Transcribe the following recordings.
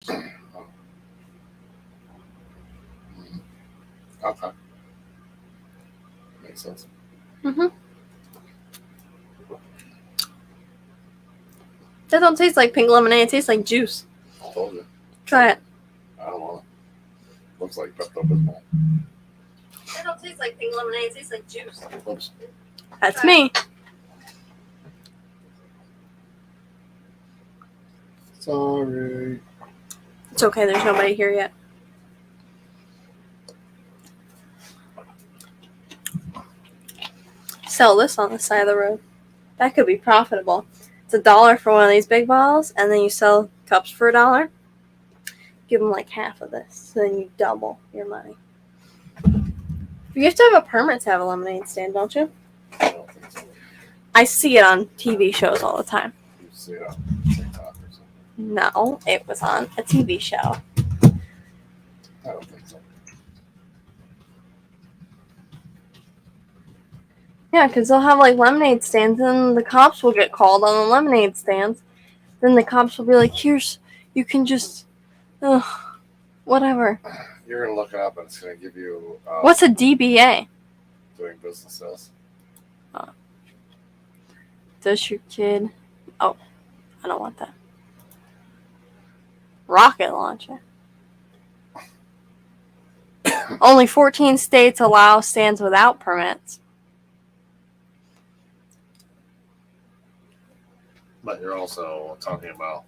Oh, okay, makes sense. Mm-hmm. That don't taste like pink lemonade. It tastes like juice. I told you. Try it. I don't know. Looks like Pepto Bismol. That don't taste like pink lemonade. It tastes like juice. Oops. That's me. Sorry. It's okay. There's nobody here yet. Sell this on the side of the road. That could be profitable. It's $1 for one of these big bottles, and then you sell cups for $1. Give them like half of this, so then you double your money. You have to have a permit to have a lemonade stand, don't you? I don't think so. I see it on TV shows all the time. You see it on TikTok or something. No, it was on a TV show. I don't think so. Yeah, because they'll have like lemonade stands, and the cops will get called on the lemonade stands. Then the cops will be like, "Here's, you can just, whatever." You're gonna look it up, and it's gonna give you. What's a DBA? Doing business as? Does your kid? Oh, I don't want that. Rocket launcher. Only 14 states allow stands without permits. But you're also talking about.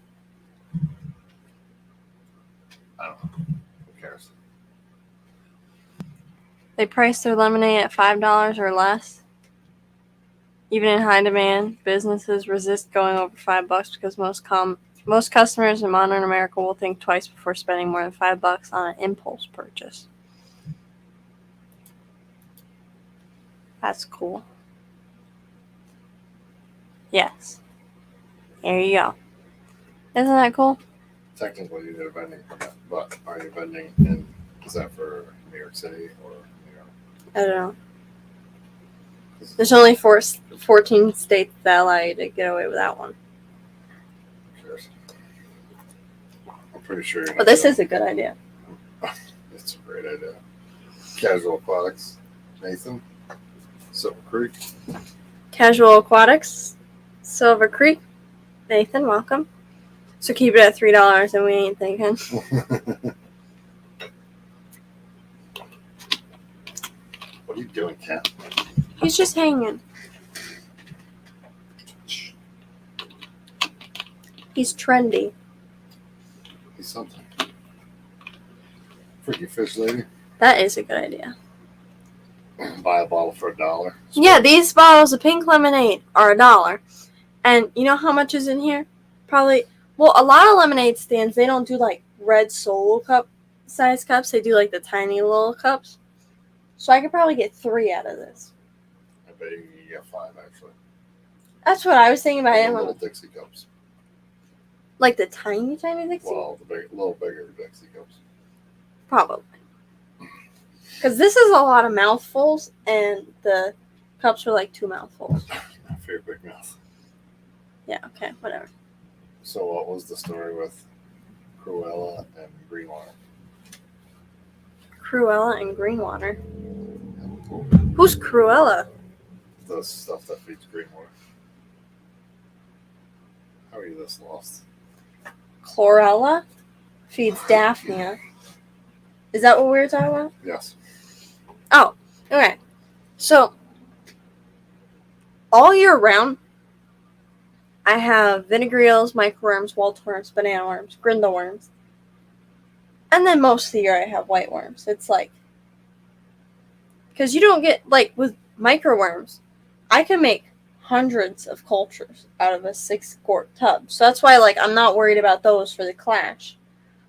I don't know. Who cares? They price their lemonade at $5 or less. Even in high demand, businesses resist going over $5 because most customers in modern America will think twice before spending more than $5 on an impulse purchase. That's cool. Yes. There you go. Isn't that cool? Technically, you need a vending permit, but are you vending in? Is that for New York City or New York? I don't know. There's only 14 states that allow you to get away with that one. Cheers. I'm pretty sure. But this is a good idea. It's a great idea. Casual Aquatics, Nathan, Silver Creek. Casual Aquatics, Silver Creek. Nathan, welcome. So keep it at $3 and we ain't thinking. What are you doing, Cat? He's just hanging. He's trendy. He's something. Freaky fish lady. That is a good idea. Buy a bottle for $1. Yeah, these bottles of pink lemonade are $1. And you know how much is in here? Probably, well, a lot of lemonade stands, they don't do like red Solo cup size cups. They do like the tiny little cups. So I could probably get 3 out of this. I bet you can get 5, actually. That's what I was thinking about. The little Dixie cups. Like the tiny Dixie? Well, the little bigger Dixie cups. Probably. Because this is a lot of mouthfuls, and the cups are like 2 mouthfuls. For your big mouth. Yeah, okay, whatever. So what was the story with Cruella and Greenwater? Cruella and Greenwater. Who's Cruella? The stuff that feeds Greenwater. How are you this lost? Chlorella feeds Daphnia. Is that what we were talking about? Yes. Oh, okay. So, all year round, I have vinegar eels, microworms, Waltz worms, banana worms, grindle worms. And then most of the year I have white worms. It's like, because you don't get, like, with microworms, I can make hundreds of cultures out of a 6-quart tub. So that's why, like, I'm not worried about those for the Clash.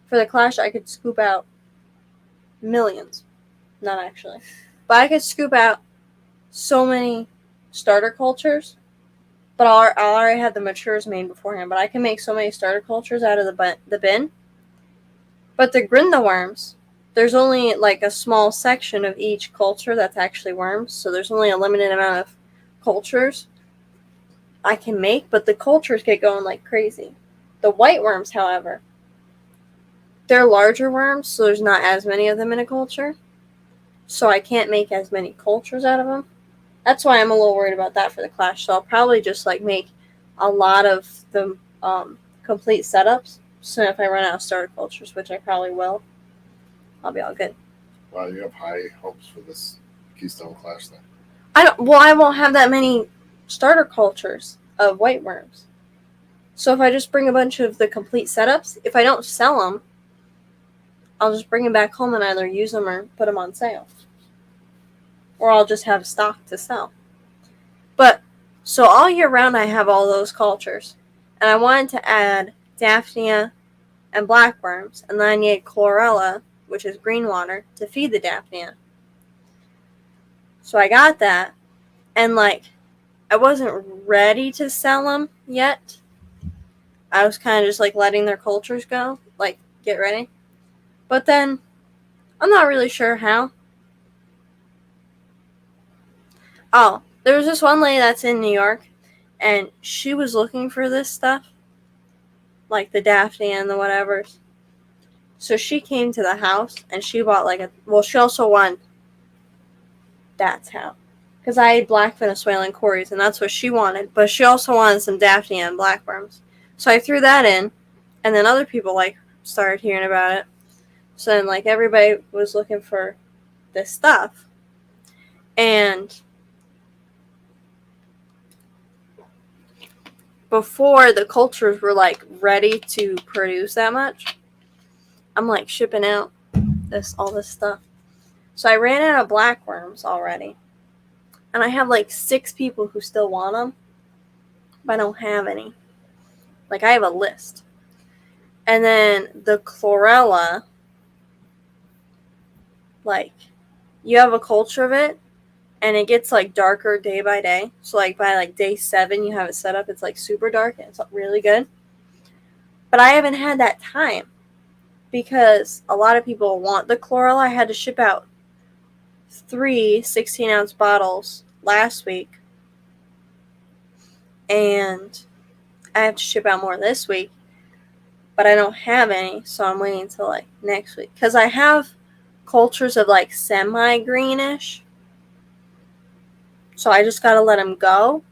For the Clash, I could scoop out millions. Not actually. But I could scoop out so many starter cultures. But I already had the matures made beforehand. But I can make so many starter cultures out of the bin. But the grindle worms, there's only like a small section of each culture that's actually worms. So there's only a limited amount of cultures I can make. But the cultures get going like crazy. The white worms, however, they're larger worms, so there's not as many of them in a culture. So I can't make as many cultures out of them. That's why I'm a little worried about that for the clash. So I'll probably just like make a lot of the complete setups. So if I run out of starter cultures, which I probably will, I'll be all good. Wow, you have high hopes for this Keystone Clash then. I won't have that many starter cultures of white worms. So if I just bring a bunch of the complete setups, if I don't sell them, I'll just bring them back home and either use them or put them on sale. Or I'll just have stock to sell. But, so all year round I have all those cultures. And I wanted to add Daphnia and blackworms. And then I needed chlorella, which is green water, to feed the Daphnia. So I got that. And like, I wasn't ready to sell them yet. I was kind of just like letting their cultures go. Like, get ready. But then, I'm not really sure how. Oh, there was this one lady that's in New York, and she was looking for this stuff, like the Daphne and the whatevers. So she came to the house, and she bought she also won. That's how. Because I ate black Venezuelan cories, and that's what she wanted. But she also wanted some Daphne and blackworms. So I threw that in, and then other people, started hearing about it. So then, everybody was looking for this stuff. And before the cultures were ready to produce that much, I'm shipping out all this stuff. So I ran out of blackworms already, and I have 6 people who still want them, but I don't have any. I have a list. And then the chlorella, you have a culture of it, and it gets darker day by day. So by day 7 you have it set up, it's super dark and it's really good. But I haven't had that time because a lot of people want the chlorella. I had to ship out 3 16-ounce bottles last week, and I have to ship out more this week, but I don't have any, so I'm waiting until next week because I have cultures of semi-greenish. So I just gotta let them go.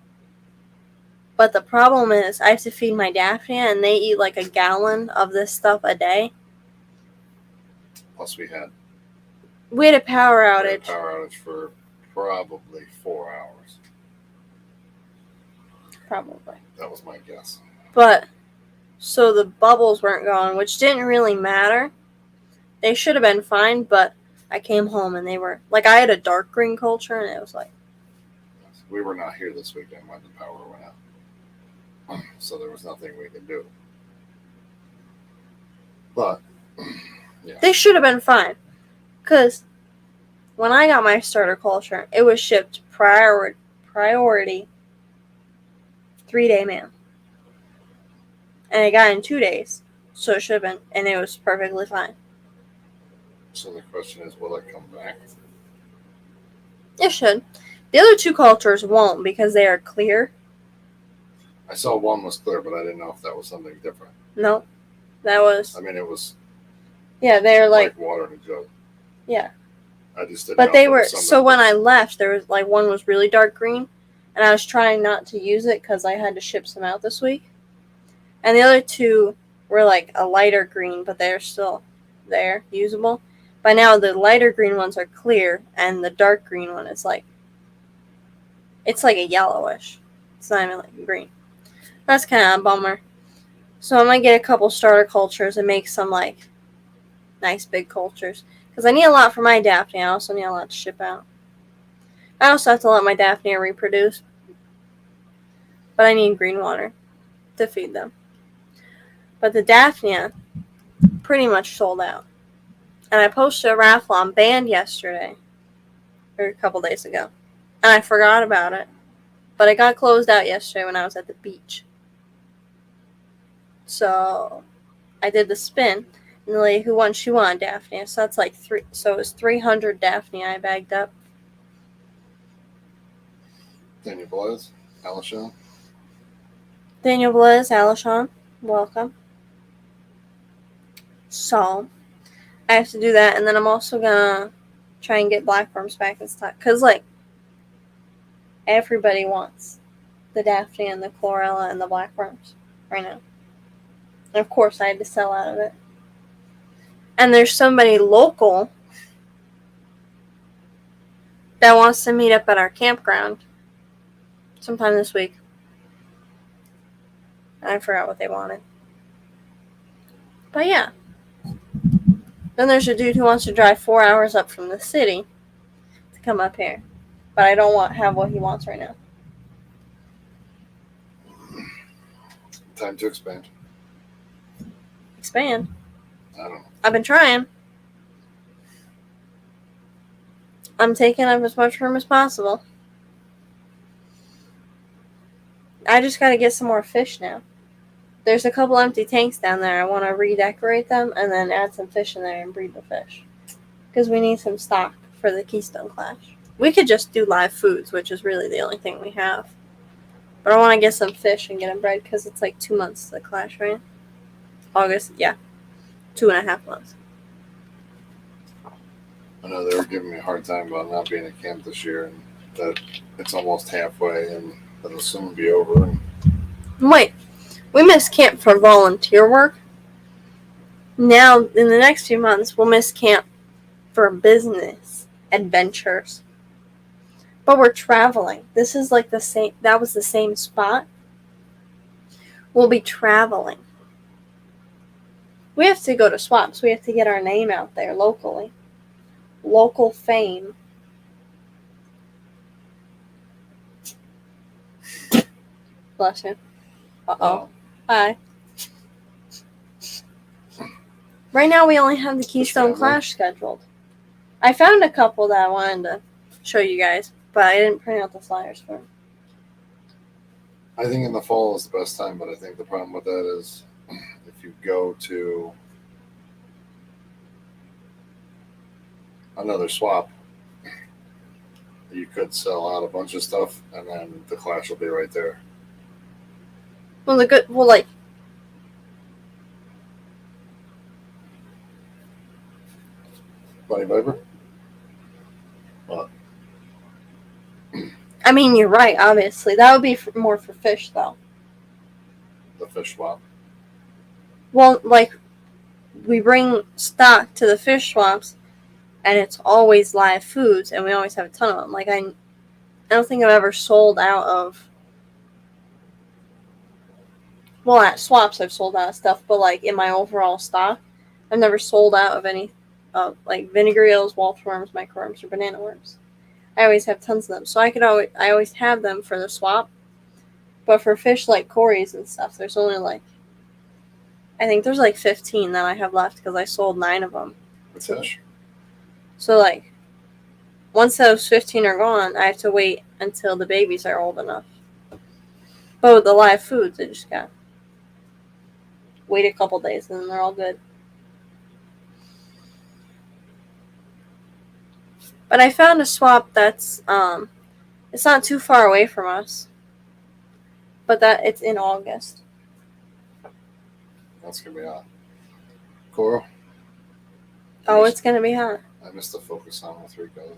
But the problem is I have to feed my Daphnia, and they eat a gallon of this stuff a day. Plus we had a power outage. We had a power outage for probably 4 hours. Probably. That was my guess. But, so the bubbles weren't going, which didn't really matter. They should have been fine, but I came home and they were, I had a dark green culture, and it was we were not here this weekend when the power went out. So there was nothing we could do. But, yeah. They should have been fine. Because when I got my starter culture, it was shipped priority 3-day mail. And I got it in 2 days. So it should have been, and it was perfectly fine. So the question is, will it come back? It should. The other 2 cultures won't because they are clear. I saw one was clear, but I didn't know if that was something different. No. That was... I mean, it was... Yeah, they're like water in a jug. Yeah. I just didn't But know they were... So when I left, there was one was really dark green, and I was trying not to use it because I had to ship some out this week. And the other 2 were a lighter green, but they're still there, usable. By now, the lighter green ones are clear, and the dark green one is it's a yellowish. It's not even green. That's kind of a bummer. So I'm going to get a couple starter cultures and make some nice big cultures. Because I need a lot for my Daphne. I also need a lot to ship out. I also have to let my Daphne reproduce. But I need green water to feed them. But the Daphnia pretty much sold out. And I posted a raffle on Band yesterday. Or a couple days ago. And I forgot about it. But it got closed out yesterday when I was at the beach. So I did the spin. And the lady who won, she won Daphnia. So that's 3. So it was 300 Daphnia I bagged up. Daniel Blaze, Alishon. Daniel Blaze, Alishon, welcome. So I have to do that, and then I'm also gonna try and get black worms back in stock. Because, like, everybody wants the Daphne and the chlorella and the black worms right now. And of course, I had to sell out of it. And there's somebody local that wants to meet up at our campground sometime this week. I forgot what they wanted. But yeah. Then there's a dude who wants to drive 4 hours up from the city to come up here. But I don't have what he wants right now. Time to expand. Expand. I don't know. I've been trying. I'm taking up as much room as possible. I just gotta get some more fish now. There's a couple empty tanks down there. I want to redecorate them and then add some fish in there and breed the fish. Because we need some stock for the Keystone Clash. We could just do live foods, which is really the only thing we have. But I want to get some fish and get them bred because it's like 2 months to the Clash, right? August, yeah. 2.5 months. I know they were giving me a hard time about not being at camp this year, and that it's almost halfway, and it'll soon be over. And Wait, we missed camp for volunteer work. Now, in the next few months, we'll miss camp for business adventures. But we're traveling. This is like the same, that was the same spot. We'll be traveling. We have to go to swaps. We have to get our name out there locally. Local fame. Bless you. Uh-oh. Hi. Right now we only have the Keystone Clash scheduled. I found a couple that I wanted to show you guys, but I didn't print out the flyers for them. I think in the fall is the best time, but I think the problem with that is if you go to another swap, you could sell out a bunch of stuff, and then the Clash will be right there. Like, Bunny Viper? What? I mean, you're right, obviously. That would be more for fish, though. The fish swap. Well, like, we bring stock to the fish swaps, and it's always live foods, and we always have a ton of them. Like, I don't think I've ever sold out of... Well, at swaps, I've sold out of stuff, but, like, in my overall stock, I've never sold out of any, like, vinegar eels, Waltz worms, microworms, or banana worms. I always have tons of them. So I always have them for the swap. But for fish like Corey's and stuff, there's only like, I think there's like 15 that I have left because I sold 9 of them. The fish? So like, once those 15 are gone, I have to wait until the babies are old enough. But with the live foods, I just got wait a couple days and then they're all good. But I found a swap that's, it's not too far away from us. But that it's in August. That's going to be hot. Coral? Oh, it's going to be hot. I missed the focus on with Rico.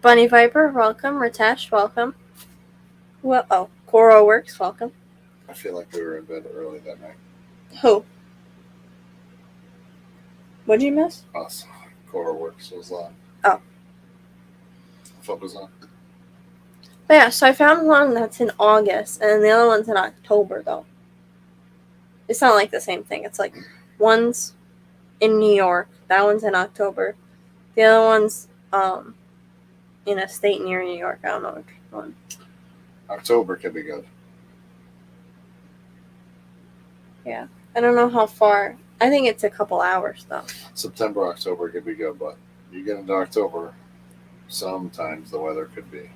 Bunny Viper, welcome. Ritesh, welcome. Well, oh, Coral Works, welcome. I feel like we were in bed early that night. Who? What did you miss? Us. Coral Works was on. Oh. Focus on. But yeah, so I found one that's in August, and the other one's in October, though. It's not like the same thing. It's like, one's in New York, that one's in October. The other one's in a state near New York. I don't know which one. October could be good. Yeah. I don't know how far. I think it's a couple hours, though. September, October could be good, but you get into October, sometimes the weather could be.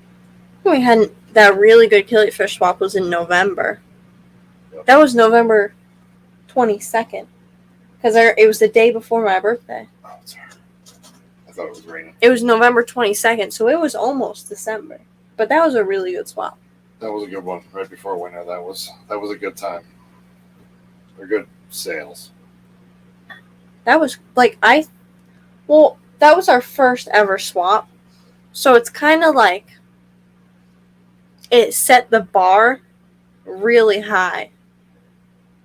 We had that really good killifish swap was in November. Yep. That was November 22nd. Because it was the day before my birthday. Oh, sorry. I thought it was raining. It was November 22nd, so it was almost December. But that was a really good swap. That was a good one. Right before winter, that was a good time. They're good sales. That was like that was our first ever swap. So it's kind of like it set the bar really high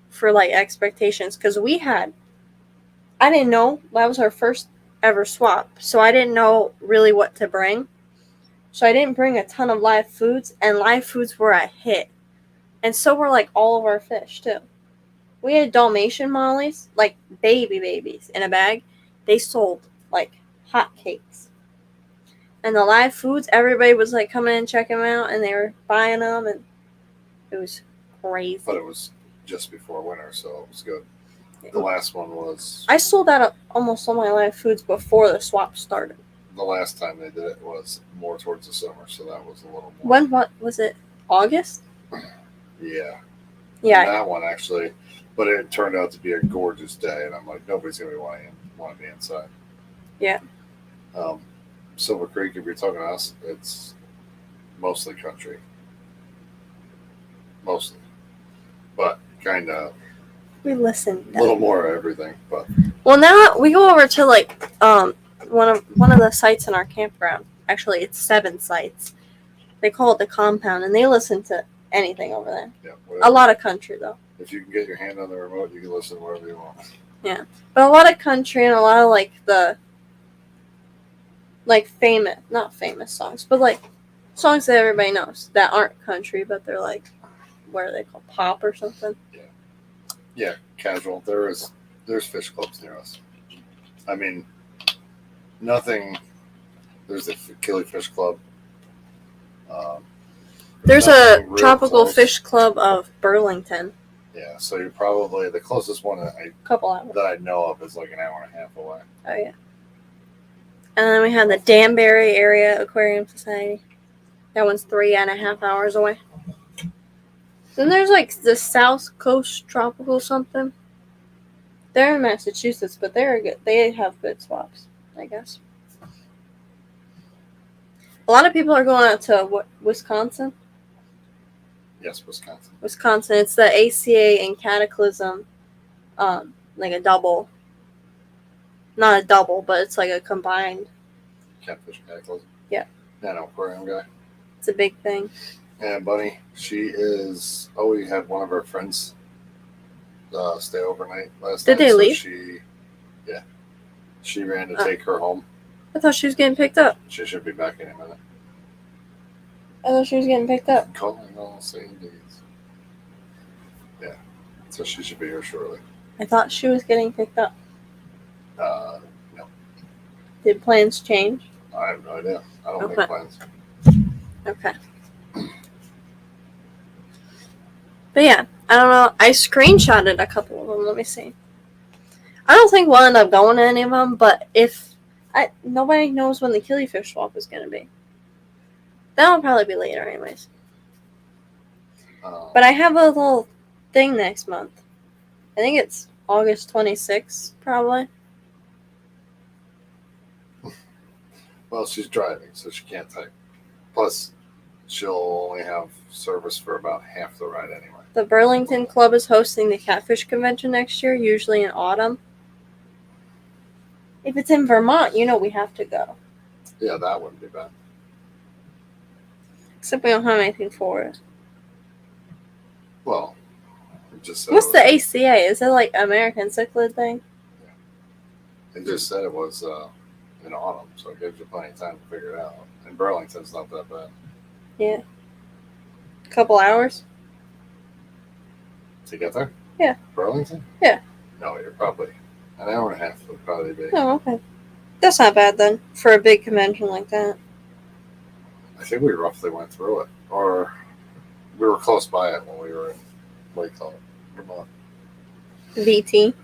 for like expectations because I didn't know that was our first ever swap, so I didn't know really what to bring. So I didn't bring a ton of live foods, and live foods were a hit. And so were like all of our fish too. We had Dalmatian mollies, like babies in a bag. They sold like hotcakes. And the live foods, everybody was like coming and checking them out, and they were buying them, and it was crazy. But it was just before winter, so it was good. The last one was. I sold out almost all my live foods before the swap started. The last time they did it was more towards the summer, so that was a little more. What was it? August? Yeah. Yeah. And that one actually, but it turned out to be a gorgeous day, and I'm like, nobody's gonna want to be inside. Yeah. Silver Creek, if you're talking to us, it's mostly country. Mostly. But kind of We listened. a little more of everything. But well, now we go over to like one of the sites in our campground. Actually, it's 7 sites. They call it the compound, and they listen to anything over there. yeah, A whatever. lot of country though. If you can get your hand on the remote, you can listen to whatever you want. But a lot of country and a lot of like the like not famous songs, but like songs that everybody knows that aren't country, but they're like what are they called, pop or something? Yeah, casual. There's fish clubs near us. I mean, nothing. There's the Killy Fish Club. There's a nothing real tropical close. fish club of Burlington. Yeah, so you're probably the closest one Couple hours. that I know of is like an hour and a half away. Oh yeah. And then we have the Danbury Area Aquarium Society. That one's 3.5 hours away. Then there's like the South Coast Tropical something. They're in Massachusetts, but they're good. They have good swaps, I guess. A lot of people are going out to Wisconsin. Yes, Wisconsin. Wisconsin. It's the ACA and Cataclysm, like a double. Not a double, but it's like a combined. Catfish Cataclysm. Yeah. Nano aquarium guy. It's a big thing. And Bunny, she is. Oh, we had one of our friends stay overnight last night. Did they leave? She ran to take her home. I thought she was getting picked up. She should be back any minute. I thought she was getting picked up. Calling all same days. Yeah, so she should be here shortly. I thought she was getting picked up. No, Did plans change? I have no idea. I don't Okay. make plans. Okay. But yeah, I don't know. I screenshotted a couple of them. Let me see. I don't think we'll end up going to any of them, but nobody knows when the Killifish swap is going to be. That'll probably be later anyways. But I have a little thing next month. I think it's August 26th, probably. Well, she's driving, so she can't type. Plus, she'll only have service for about half the ride anyway. The Burlington Club is hosting the Catfish Convention next year, usually in autumn. If it's in Vermont, we have to go. Yeah, that wouldn't be bad. Except we don't have anything for it. Well, it just said What's it the was, ACA? Is it like American Cichlid thing? It just said it was in autumn, so it gives you plenty of time to figure it out. And Burlington's not that bad. Yeah. Couple hours? To get there? Yeah. Burlington? Yeah. No, you're probably an hour and a half would probably be. Oh, okay. That's not bad then, for a big convention like that. I think we roughly went through it. Or we were close by it when we were in, what do you call it? Vermont. VT.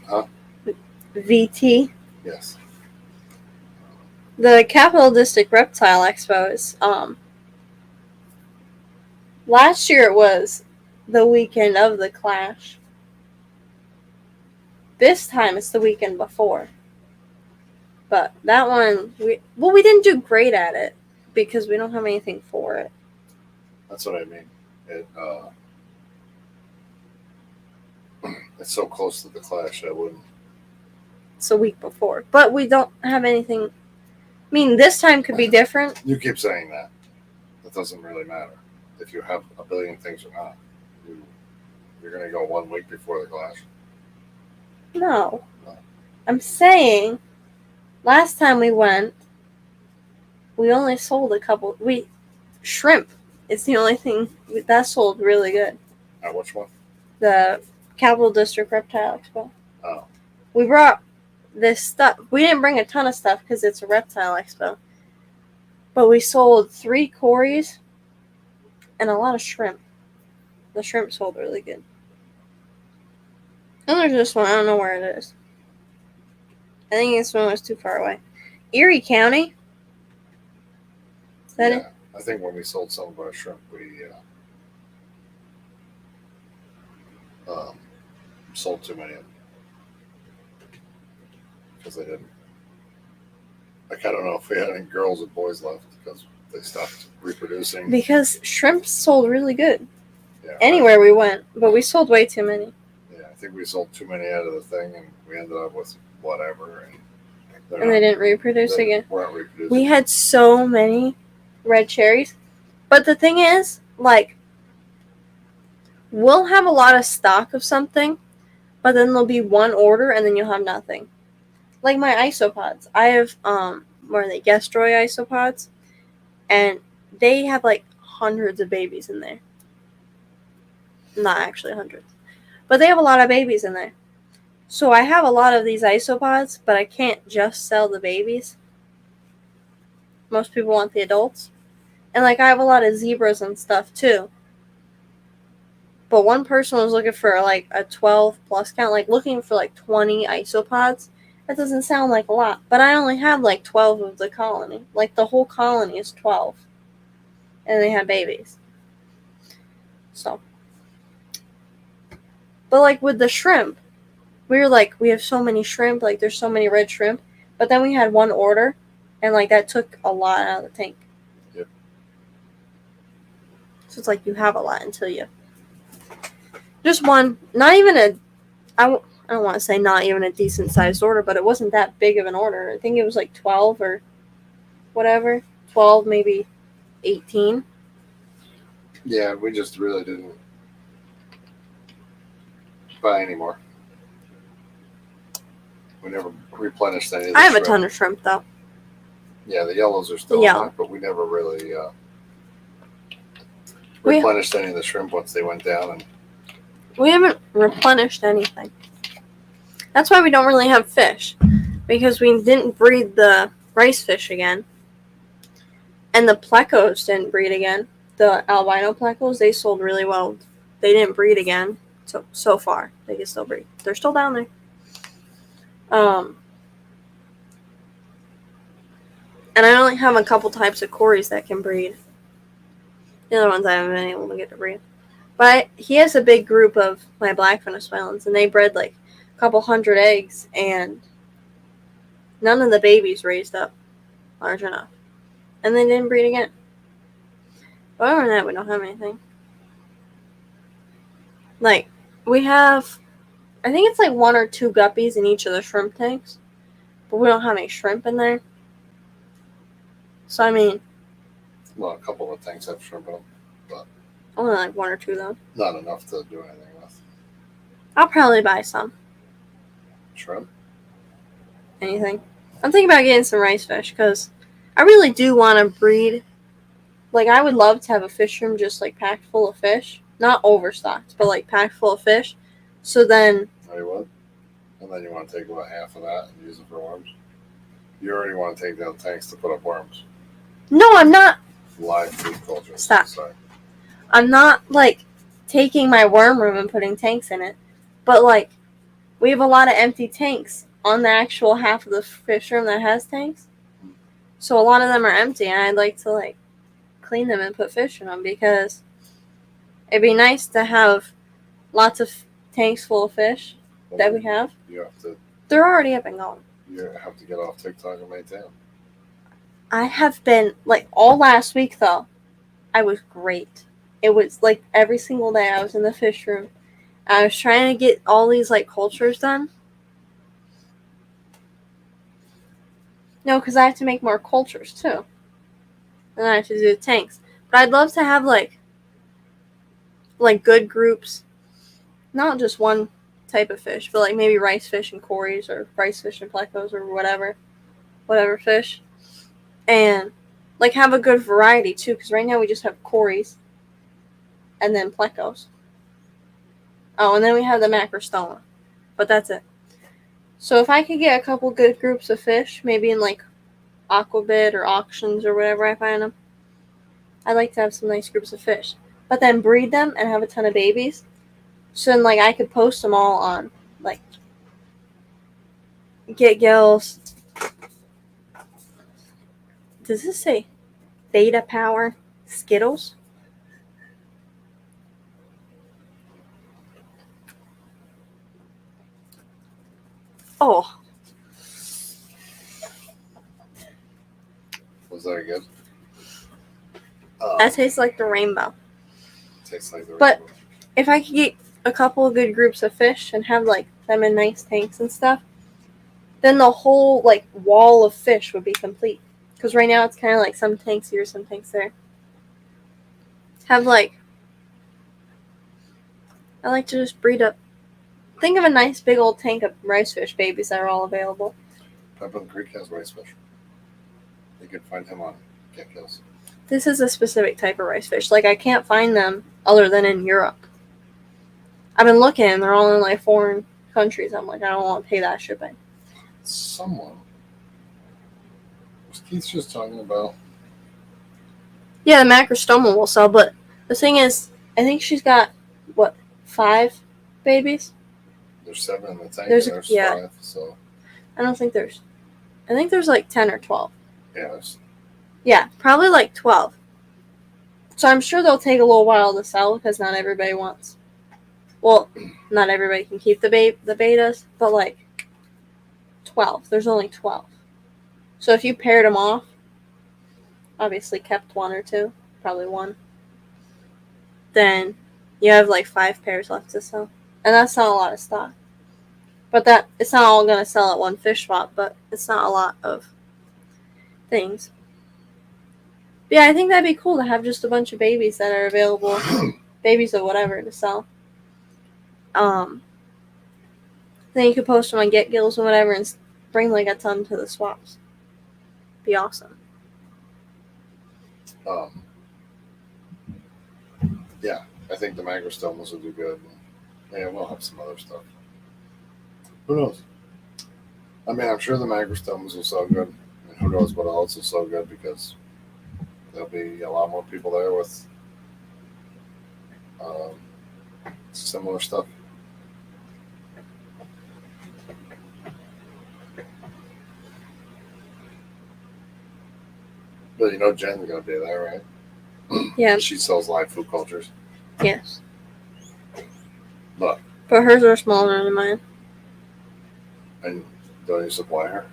Huh? VT. Yes. The Capital District Reptile Expo is, last year it was the weekend of the Clash. This time it's the weekend before. But that one, we didn't do great at it because we don't have anything for it. That's what I mean. It's so close to the Clash, I wouldn't it's a week before. But we don't have anything. I mean, this time could be different. You keep saying that. It doesn't really matter if you have a billion things or not. You're going to go 1 week before the clash. No. I'm saying last time we went, we only sold a couple. Shrimp is the only thing that sold really good. At which one? The Capital District Reptile Expo. Oh. We brought this stuff. We didn't bring a ton of stuff because it's a reptile expo. But we sold 3 Corys and a lot of shrimp. The shrimp sold really good. And there's this one. I don't know where it is. I think this one was too far away. Erie County. Is that it? I think when we sold some of our shrimp, we sold too many of them. Because they didn't. Like, I don't know if we had any girls or boys left because they stopped reproducing. Because shrimp sold really good. Yeah, anywhere we went, but we sold way too many. Yeah, I think we sold too many out of the thing, and we ended up with whatever. And they didn't reproduce again. Weren't reproducing. We had so many red cherries. But the thing is, like, we'll have a lot of stock of something, but then there'll be one order and then you'll have nothing. Like my isopods. I have, what are they, Gastroy isopods? And they have, like, hundreds of babies in there. Not actually hundreds. But they have a lot of babies in there. So I have a lot of these isopods, but I can't just sell the babies. Most people want the adults. And, like, I have a lot of zebras and stuff, too. But one person was looking for, like, a 12-plus count. Like, looking for, like, 20 isopods. That doesn't sound like a lot. But I only have, like, 12 of the colony. Like, the whole colony is 12. And they have babies. So. But, like, with the shrimp, we were like, we have so many shrimp. Like, there's so many red shrimp. But then we had one order. And, like, that took a lot out of the tank. Yep. So it's like you have a lot until you. Just one. Not even a. I don't want to say not even a decent sized order, but it wasn't that big of an order. I think it was like 12 or whatever. 12, maybe 18. Yeah, we just really didn't buy any more. We never replenished any of the I have shrimp. a ton of shrimp, though. Yeah, the yellows are still Yellow. on, but we never really replenished any of the shrimp once they went down. And we haven't replenished anything. That's why we don't really have fish. Because we didn't breed the rice fish again. And the plecos didn't breed again. The albino plecos, they sold really well. They didn't breed again. So far. They can still breed. They're still down there. And I only have a couple types of Corys that can breed. The other ones I haven't been able to get to breed. But he has a big group of my black Venezuelans, and they bred like a couple hundred eggs, and none of the babies raised up large enough. And they didn't breed again. But other than that, we don't have anything. Like, we have, I think it's like 1 or 2 guppies in each of the shrimp tanks. But we don't have any shrimp in there. So, I mean. well, a couple of things have shrimp in them, but Only like 1 or 2, though. not enough to do anything with. I'll probably buy some. Shrimp? Anything. I'm thinking about getting some rice fish, because I really do want to breed. Like, I would love to have a fish room just, like, packed full of fish. Not overstocked, but, like, packed full of fish. So then. Oh, you would? And then you want to take about half of that and use it for worms? You already want to take down tanks to put up worms. No, I'm not. Live food culture. Stop. Sorry. I'm not, like, taking my worm room and putting tanks in it. But, like, we have a lot of empty tanks on the actual half of the fish room that has tanks. So a lot of them are empty, and I'd like to, like, clean them and put fish in them, because it'd be nice to have lots of tanks full of fish that we have. You have to. They're already up and going. You have to get off TikTok and maintain them. I have been, like, all last week, though, I was great. It was, like, every single day I was in the fish room. I was trying to get all these, like, cultures done. No, because I have to make more cultures too. And I have to do the tanks. But I'd love to have like good groups. Not just one type of fish, but like maybe rice fish and cories or rice fish and plecos or whatever fish. And like have a good variety too, because right now we just have cories and then plecos. Oh, and then we have the macrostoma. But that's it. So if I could get a couple good groups of fish, maybe in like aquabid or auctions or whatever I find them, I'd like to have some nice groups of fish. But then breed them and have a ton of babies. So then like I could post them all on like Get Gills. Does this say Beta Power Skittles? Oh, Was that good? that tastes like the rainbow. Tastes like the But- rainbow. If I could get a couple of good groups of fish and have like them in nice tanks and stuff, then the whole like wall of fish would be complete. Because right now it's kind of like some tanks here, some tanks there. Have like, I like to just breed up. Think of a nice big old tank of rice fish babies that are all available. Pepin Creek has rice fish. You can find him on Get Kills. This is a specific type of rice fish. Like I can't find them other than in Europe. I've been looking, they're all in like foreign countries. I'm like, I don't want to pay that shipping. Someone was Keith just talking about? Yeah, the macrostoma will sell, but the thing is, I think she's got, 5 babies? There's 7 in the tank. There's- and there's yeah. 5. So I think there's like 10 or 12. yeah, there's, Yeah, probably like 12. So I'm sure they'll take a little while to sell because not everybody wants. Well, not everybody can keep the betas, but like 12. There's only 12. So if you paired them off, obviously kept 1 or 2, probably 1, then you have like 5 pairs left to sell. And that's not a lot of stock. But it's not all going to sell at one fish swap, but it's not a lot of things. But yeah, I think that'd be cool to have just a bunch of babies that are available, babies of whatever, to sell. Then you could post them on Get Gills and whatever and bring like a ton to the swaps. Be awesome. Yeah, I think the macrostomas will do good. Yeah, we'll have some other stuff. Who knows? I mean, I'm sure the macrostomas will sell good. And who knows what else will sell good because there'll be a lot more people there with similar stuff. But you know Jen's gonna be there, right? Yeah, She sells live food cultures. yes. But hers are smaller than mine. and don't you supply her?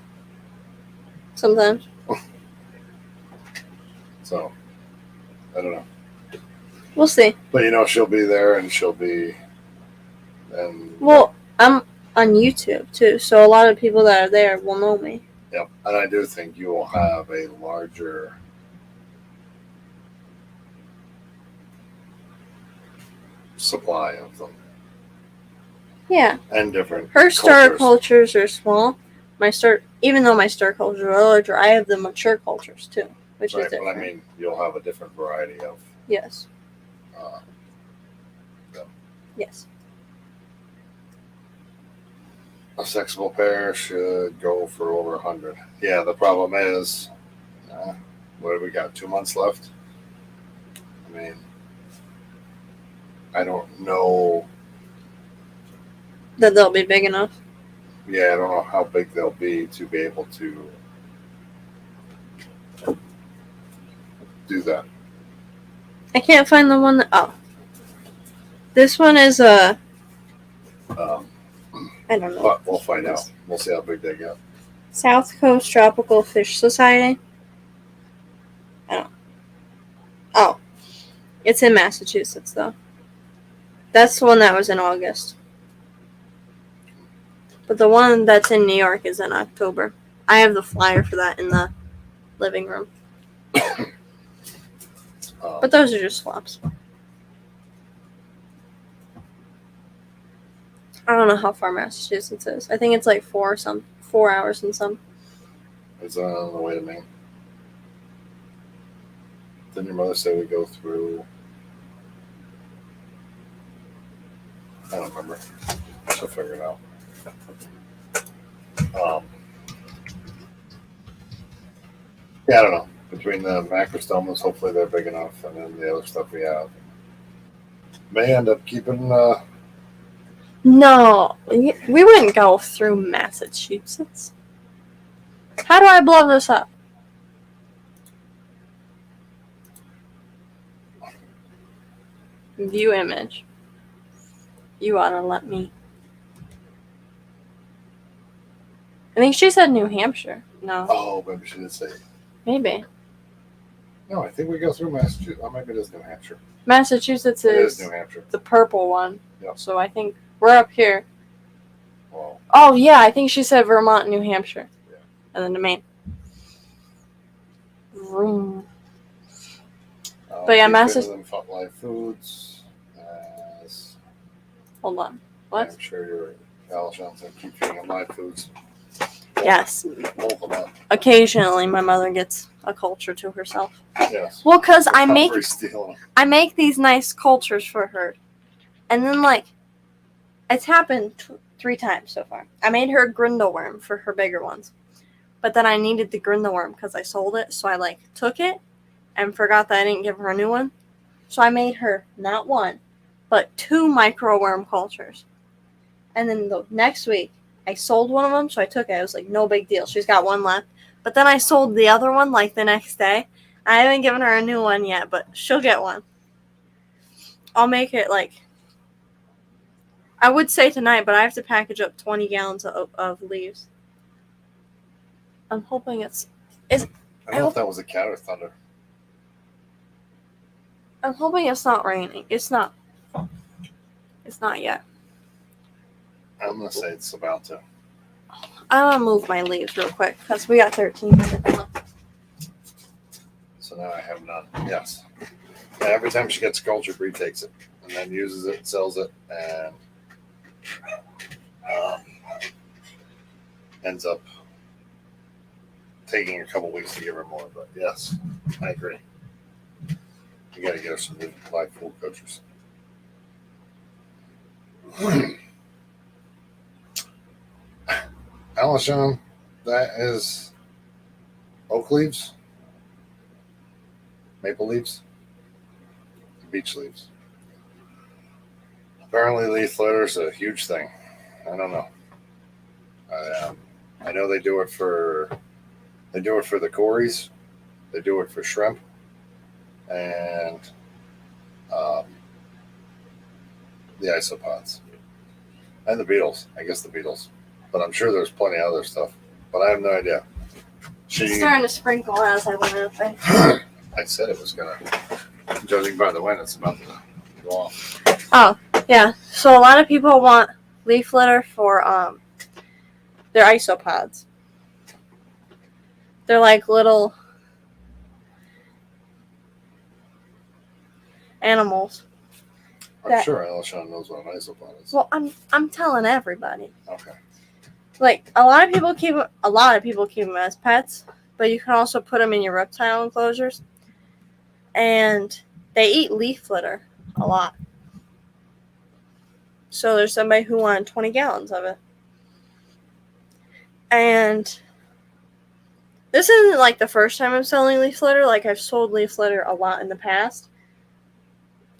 Sometimes. So I don't know. We'll see. But you know she'll be there and she'll be and Well, I'm on YouTube too, so a lot of people that are there will know me. yep. And I do think you will have a larger supply of them. Yeah. And different Her star cultures. cultures are small. Even though my star cultures are larger, I have the mature cultures too, which Right, is but different. I mean you'll have a different variety of Yes. them. Yes. A sexable pair should go for over 100. Yeah, the problem is, what have we got? 2 months left. I mean, I don't know. That they'll be big enough. Yeah, I don't know how big they'll be to be able to do that. I can't find the one that. Oh. This one is I don't know. But we'll find out. We'll see how big they get. South Coast Tropical Fish Society. Oh. It's in Massachusetts, though. That's the one that was in August. But the one that's in New York is in October. I have the flyer for that in the living room. But those are just swaps. I don't know how far Massachusetts is. I think it's like 4 hours and some. It's on the way to Maine. Didn't your mother say we go through? I don't remember. She'll figure it out. Yeah, I don't know. Between the macrostomas, hopefully they're big enough, and then the other stuff we have. May end up keeping. No, we wouldn't go through Massachusetts. How do I blow this up? View image. You ought to let me. I think she said New Hampshire. No. Oh, maybe she did say. Maybe. No, I think we go through Massachusetts. Oh, maybe it is New Hampshire. Massachusetts It is is New Hampshire. the purple one. Yep. So I think we're up here. Well, Oh, yeah, I think she said Vermont, New Hampshire. Yeah. And then to Maine. Vroom. but yeah, Massachusetts. Live Foods. Hold on. What? I'm sure you're Al Johnson. Keep feeding them live foods. Yes. Both of them. Occasionally, my mother gets a culture to herself. Yes. Well, because I Stealing. make these nice cultures for her. And then, like, it's happened 3 times so far. I made her a Grindelworm for her bigger ones. But then I needed the Grindelworm because I sold it. So I, like, took it and forgot that I didn't give her a new one. So I made her not 1, but 2 microworm cultures. And then the next week, I sold one of them. So I took it. I was like, no big deal. She's got 1 left. But then I sold the other one, like, the next day. I haven't given her a new one yet, but she'll get one. I'll make it, like, I would say tonight, but I have to package up 20 gallons of leaves. I'm hoping it's... I don't know if that was a cat or thunder. I'm hoping it's not raining. It's not. It's not yet. I'm going to say it's about to. I'm going to move my leaves real quick because we got 13 minutes left. So now I have none. Yes. And every time she gets a culture, Bree takes it and then uses it, sells it, and ends up taking a couple weeks to give her more. But yes, I agree. You got to get her some new live food coaches. Alishon, that is oak leaves, maple leaves, beech leaves. Apparently, leaf litter is a huge thing. I don't know. I know they do it for the cories, they do it for shrimp, and the isopods, and the beetles. I guess the beetles, but I'm sure there's plenty of other stuff. But I have no idea. It's starting to sprinkle as I went up there. I said it was gonna. Judging by the wind, it's about to go off. Oh, yeah. So a lot of people want leaf litter for their isopods. They're like little animals. I'm sure Alishon knows what an isopod is. Well, I'm telling everybody. Okay. Like a lot of people keep them as pets, but you can also put them in your reptile enclosures. And they eat leaf litter a lot. So there's somebody who wanted 20 gallons of it. And this isn't like the first time I'm selling leaf litter. Like I've sold leaf litter a lot in the past.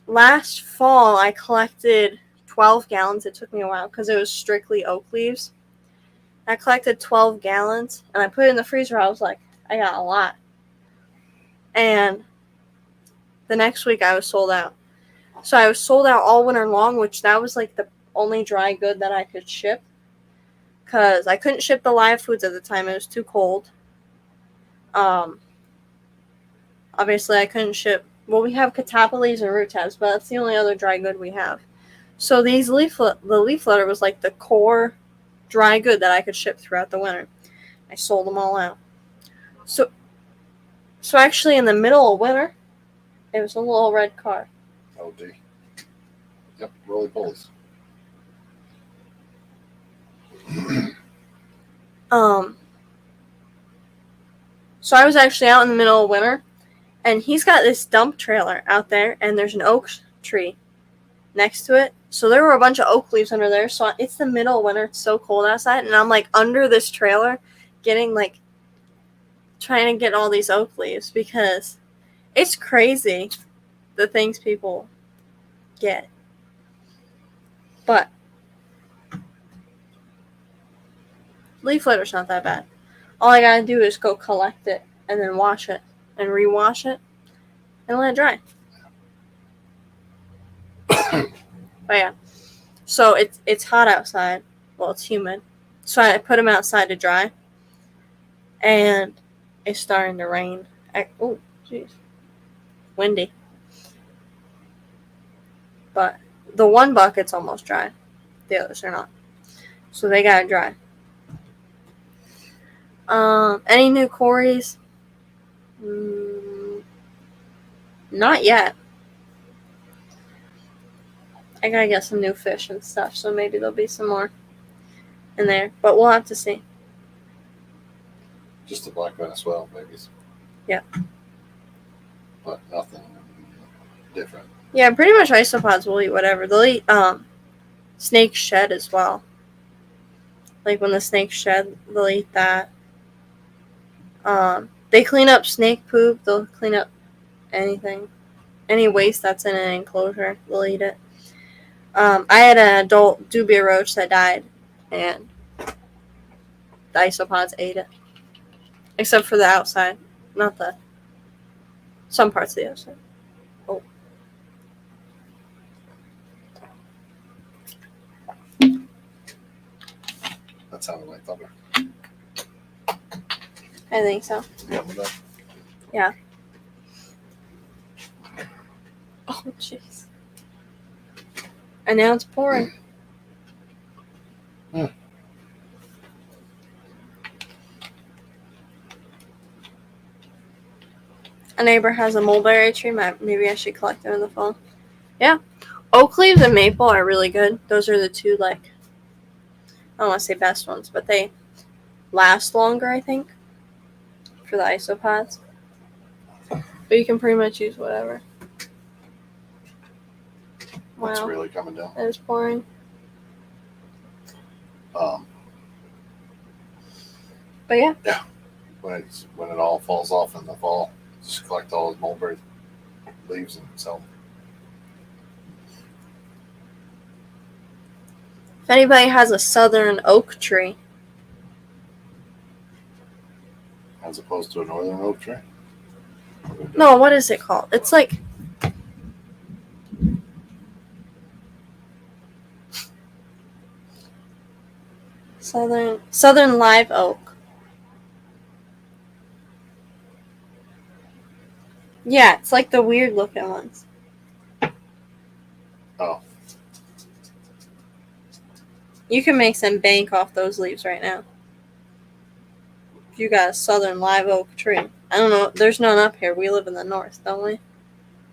Last fall, I collected 12 gallons. It took me a while because it was strictly oak leaves. I collected 12 gallons and I put it in the freezer. I was like, I got a lot. And the next week I was sold out. So I was sold out all winter long, which that was like the only dry good that I could ship. Because I couldn't ship the live foods at the time. It was too cold. Obviously I couldn't ship. Well, we have cataplasms and root tabs, but that's the only other dry good we have. So the leaf litter was like the core dry good that I could ship throughout the winter. I sold them all out. So actually, in the middle of winter, it was a little red car. Oh, D. Yep, roly polies. So I was actually out in the middle of winter, and he's got this dump trailer out there, and there's an oak tree next to it. So there were a bunch of oak leaves under there. So it's the middle of winter. It's so cold outside, and I'm like under this trailer, getting like trying to get all these oak leaves because it's crazy the things people get. But leaf litter's not that bad. All I gotta do is go collect it and then wash it and rewash it and let it dry. But yeah, so it's hot outside. Well, it's humid. So I put them outside to dry, and it's starting to rain. Oh, jeez, windy. But the one bucket's almost dry. The others are not. So they gotta dry. Any new quarries? Not yet. I gotta get some new fish and stuff, so maybe there'll be some more in there. But we'll have to see. Just the black Venezuela babies. Yeah. But nothing different. Yeah, pretty much isopods will eat whatever. They'll eat snake shed as well. Like when the snakes shed, they'll eat that. They clean up snake poop. They'll clean up anything. Any waste that's in an enclosure, they'll eat it. I had an adult dubia roach that died, and the isopods ate it. Except for the outside. Not the... Some parts of the outside. Oh. That sounded like thunder. I think so. Yeah, with that. Yeah. Oh, jeez. And now it's pouring. Hmm. A neighbor has a mulberry tree. Maybe I should collect them in the fall. Yeah. Oak leaves and maple are really good. Those are the two, like, I don't want to say best ones, but they last longer, I think, for the isopods. But you can pretty much use whatever. Wow. It's really coming down. It is pouring. But yeah. Yeah. When it all falls off in the fall, just collect all those mulberry leaves and sell them. If anybody has a southern oak tree. As opposed to a northern oak tree? No, what is it called? It's like... Southern live oak. Yeah, it's like the weird looking ones. Oh. You can make some bank off those leaves right now. If you got a southern live oak tree. I don't know. There's none up here. We live in the north, don't we?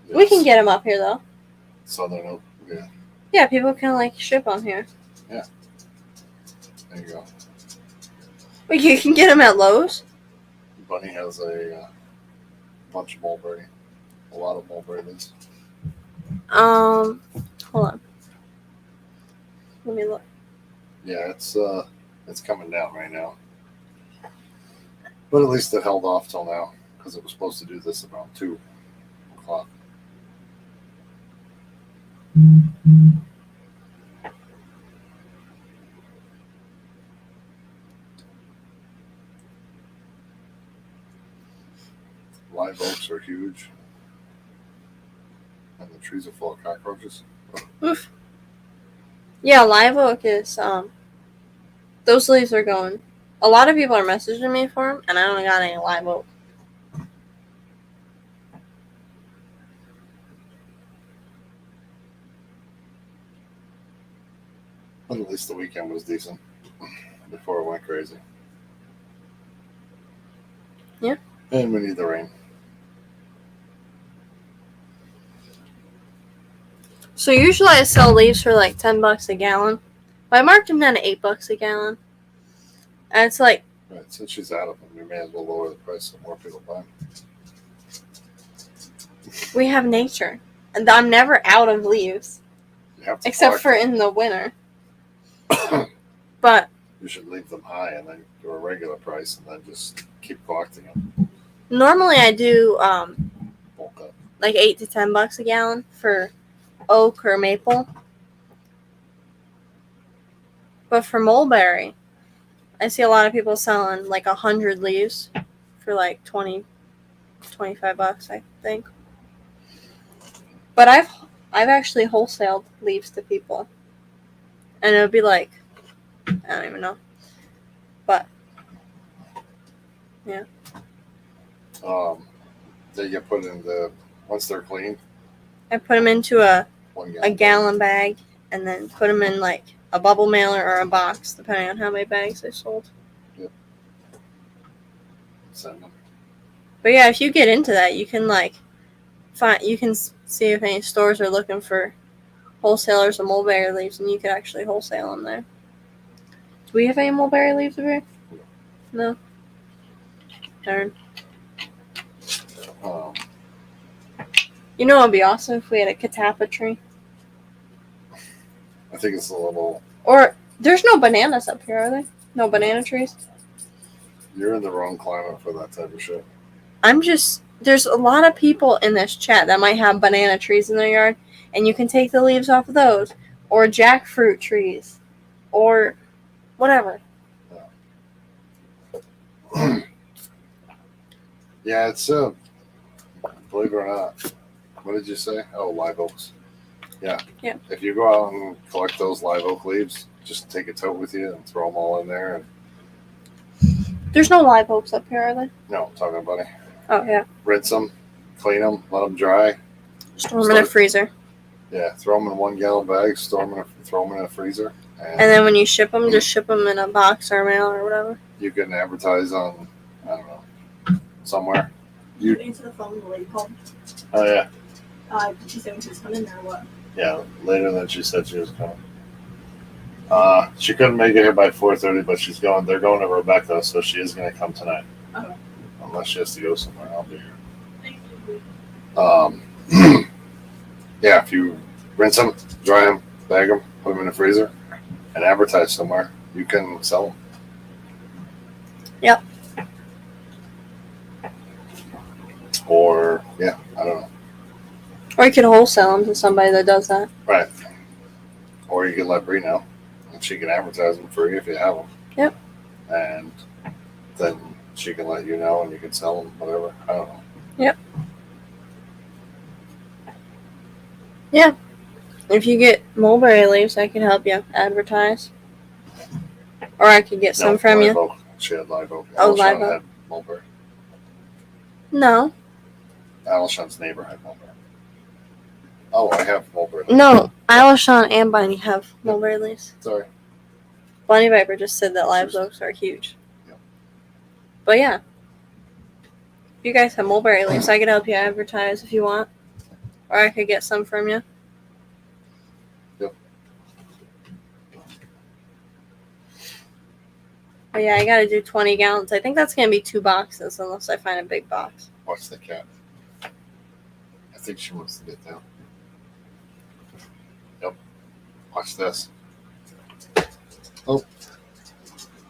Yes. We can get them up here, though. Southern oak, yeah. Yeah, people can, like, ship them here. Yeah. There you go. But you can get them at Lowe's? Bunny has a bunch of mulberry. A lot of mulberry leaves. Hold on. Let me look. Yeah, it's coming down right now. But at least it held off till now, because it was supposed to do this around 2 o'clock. Live oaks are huge. And the trees are full of cockroaches. Oof. Yeah, live oak is, those leaves are going. A lot of people are messaging me for them, and I don't got any live oak. But at least the weekend was decent before it went crazy. Yeah. And we need the rain. So usually I sell leaves for like $10 a gallon. But I marked them down to $8 a gallon. And it's like, Right, since she's out of them, we may as well lower the price so more people buy them. we have nature. And I'm never out of leaves. You have to Except collect for them. in the winter. But You should leave them high and then do a regular price and then just keep collecting them. normally I do Bulk up. like $8 to $10 a gallon for oak or maple. But for mulberry, I see a lot of people selling like 100 leaves for like $20, $25, I think. But I've actually wholesaled leaves to people, and it would be like, I don't even know, but yeah. They get put in the once they're clean. I put them into a 1 gallon. gallon bag, and then put them in like a bubble mailer or a box, depending on how many bags I sold. Send them. But yeah, if you get into that, you can like you can see if any stores are looking for wholesalers of mulberry leaves, and you could actually wholesale them there. Do we have any mulberry leaves over here? No. Darn. You know what would be awesome if we had a catappa tree? I think it's a little. Or, there's no bananas up here, are there? No banana trees? You're in the wrong climate for that type of shit. There's a lot of people in this chat that might have banana trees in their yard, and you can take the leaves off of those, or jackfruit trees, or whatever. Yeah, it's believe it or not. What did you say? Oh, live oaks. Yeah. Yeah. If you go out and collect those live oak leaves, just take a tote with you and throw them all in there. And There's no live oaks up here, are there? no, I'm talking about it. Oh, yeah. Rinse them, clean them, let them dry. Store them in a freezer. Yeah, throw them in 1 gallon bags, throw them in a freezer. And then when you ship them, just ship them in a box or mail or whatever. You can advertise on, I don't know, somewhere. You answer the phone, the lady called. Oh, yeah. Did she say when she was coming or what? Yeah, later than she said she was coming. She couldn't make it here by 4:30, but they're going to Rebecca, so she is going to come tonight. Okay. Unless she has to go somewhere, I'll be here. Thank you. Yeah, if you rinse them, dry them, bag them, put them in the freezer, and advertise somewhere, you can sell them. Yep. Or, yeah, I don't know. Or you could wholesale them to somebody that does that. Right. Or you can let Bree know, and she can advertise them for you if you have them. Yep. And then she can let you know, and you can sell them, whatever. I don't know. Yep. Yeah. If you get mulberry leaves, I can help you advertise. Or I could get some from live you. Oak. She had live oak. Oh, live Alshon oak. had mulberry. No. Alshon's neighbor had mulberry. Oh, I have mulberry. No. Alishon and Bunny have mulberry leaves. Sorry. Bunny Viper just said that live oaks are huge. Yep. But yeah. If you guys have mulberry leaves, I could help you advertise if you want. Or I could get some from you. Yep. But yeah, I gotta do 20 gallons. I think that's gonna be 2 boxes unless I find a big box. Watch the cat. I think she wants to get down. Yep. Watch this. Oh.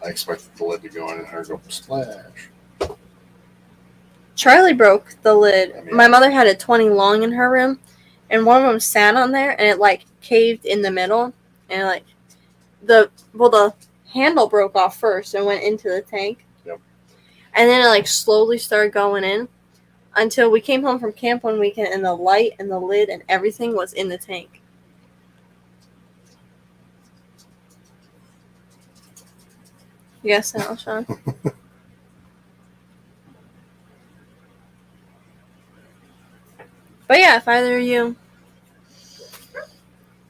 I expected the lid to go in and her go splash. Charlie broke the lid. I mean, My mother had a 20 long in her room, and one of them sat on there, and it like caved in the middle, and like the handle broke off first and went into the tank. Yep. And then it like slowly started going in until we came home from camp one weekend, and the light and the lid and everything was in the tank. Yes, Sean. But yeah, if either of you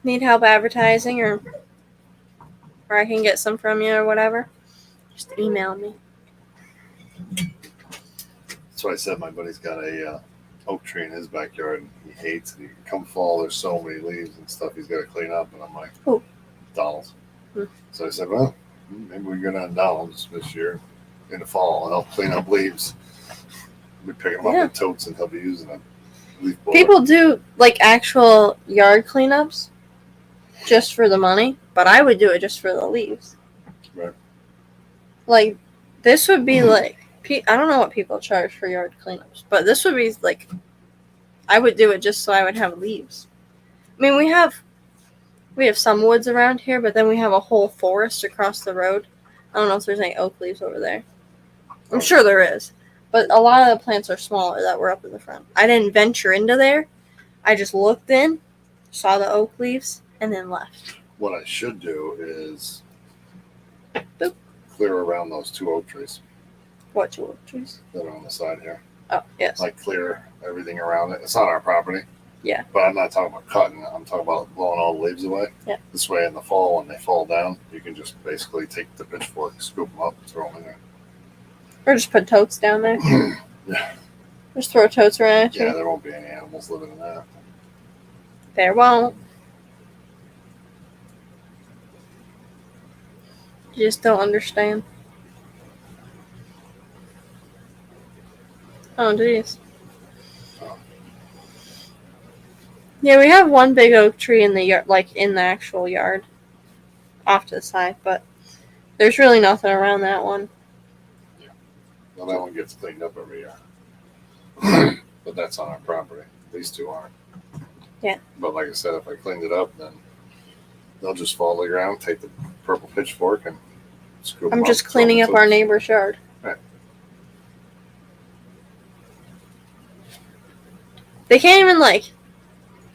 need help advertising or I can get some from you or whatever, just email me. That's why I said my buddy's got a oak tree in his backyard and he hates it. Come fall, there's so many leaves and stuff he's got to clean up. And I'm like, Who? Donald's. Hmm. So I said, well, maybe we go down to Donald's this year in the fall and I'll clean up leaves. We'll be picking them Yeah. up in totes and he'll be using them. Leaf blower. People do like actual yard cleanups just for the money, but I would do it just for the leaves. Right. Like, this would be like, I don't know what people charge for yard cleanups, but this would be like, I would do it just so I would have leaves. I mean, we have some woods around here, but then we have a whole forest across the road. I don't know if there's any oak leaves over there. I'm sure there is, but a lot of the plants are smaller that were up in the front. I didn't venture into there. I just looked in, saw the oak leaves, and then left. What I should do is Boop. clear around those 2 oak trees What two oak trees? that are on the side here. Oh, yes. Like clear everything around it. It's not our property. Yeah. But I'm not talking about cutting it. I'm talking about blowing all the leaves away. Yeah. This way in the fall when they fall down, you can just basically take the pitchfork, scoop them up, and throw them in there. Or just put totes down there. Yeah. Just throw totes around at you. Yeah, there won't be any animals living in that. There won't. You just don't understand. Oh, jeez. Oh. Yeah, we have one big oak tree in the yard, like in the actual yard, off to the side, but there's really nothing around that one. Well, that one gets cleaned up every year. But that's on our property. These 2 aren't. Yeah. But like I said, if I cleaned it up, then they'll just fall to the ground, take the purple pitchfork, and scoop them I'm up, just throw them cleaning in up our totes. neighbor's yard. Right. They can't even like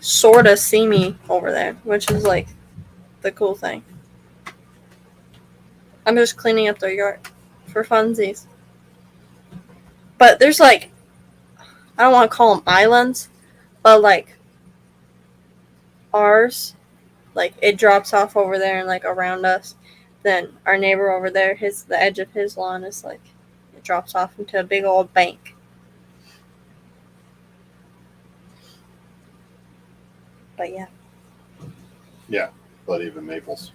sort of see me over there, which is like the cool thing. I'm just cleaning up their yard for funsies. But there's like, I don't want to call them islands, but like ours, like it drops off over there and like around us. Then our neighbor over there, the edge of his lawn is like, it drops off into a big old bank. But yeah. Yeah, but even maples.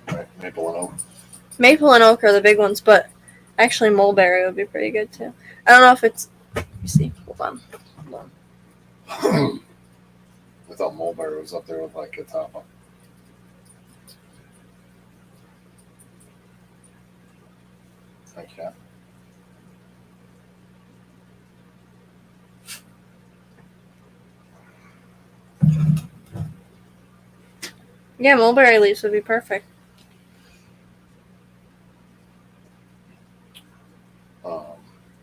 Right, maple and oak. Maple and oak are the big ones, but actually mulberry would be pretty good too. I don't know if it's. Let me see. Hold on. I thought mulberry was up there with like Catawba. Thank you. Yeah, mulberry leaves would be perfect.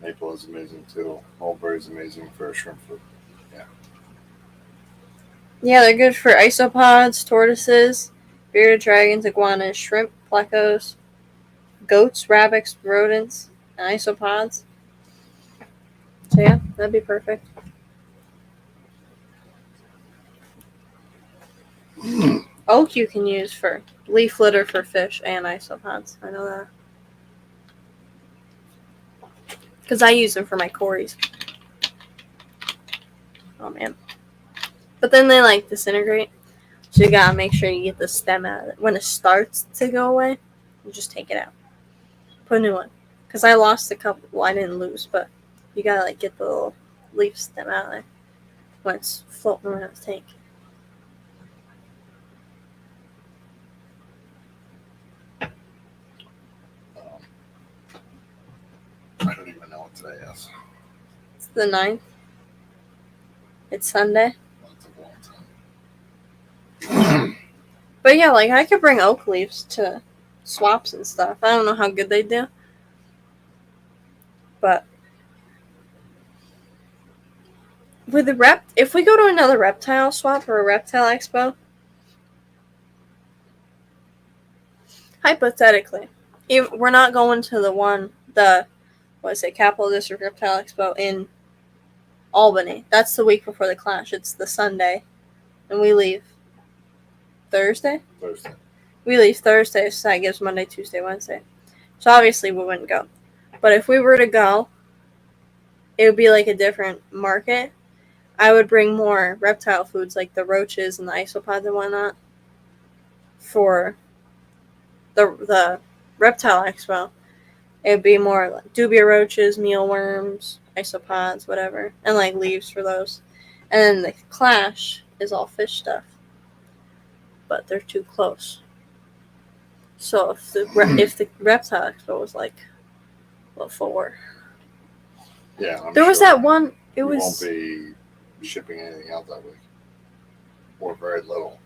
Maple is amazing too. Mulberry is amazing for shrimp food. Yeah, they're good for isopods, tortoises, bearded dragons, iguanas, shrimp, plecos, goats, rabbits, rodents, and isopods. So yeah, that'd be perfect. Oak you can use for leaf litter for fish and isopods. I know that. Because I use them for my cories. Oh man. But then they like disintegrate. So you gotta make sure you get the stem out of it. When it starts to go away, you just take it out. Put a new one. Because I lost a couple. Well, I didn't lose, but you gotta like get the little leaf stem out of there when it's floating around the tank. I don't even know what today is. It's the 9th. It's Sunday. That's a long time. But yeah, like I could bring oak leaves to swaps and stuff. I don't know how good they do. But with the if we go to another reptile swap or a reptile expo, hypothetically, if we're not going to the Capital District Reptile Expo in Albany. That's the week before the Clash. It's the Sunday, and we leave Thursday. We leave Thursday, so that gives Monday, Tuesday, Wednesday. So obviously we wouldn't go. But if we were to go it would be like a different market. I would bring more reptile foods like the roaches and the isopods and whatnot for the reptile expo. It would be more like dubia roaches, mealworms, isopods, whatever, and like leaves for those. And then the Clash is all fish stuff, but they're too close. So if the reptile expo was like, what for? Yeah, I'm There was sure that one. It you was won't be shipping anything out that week, or very little.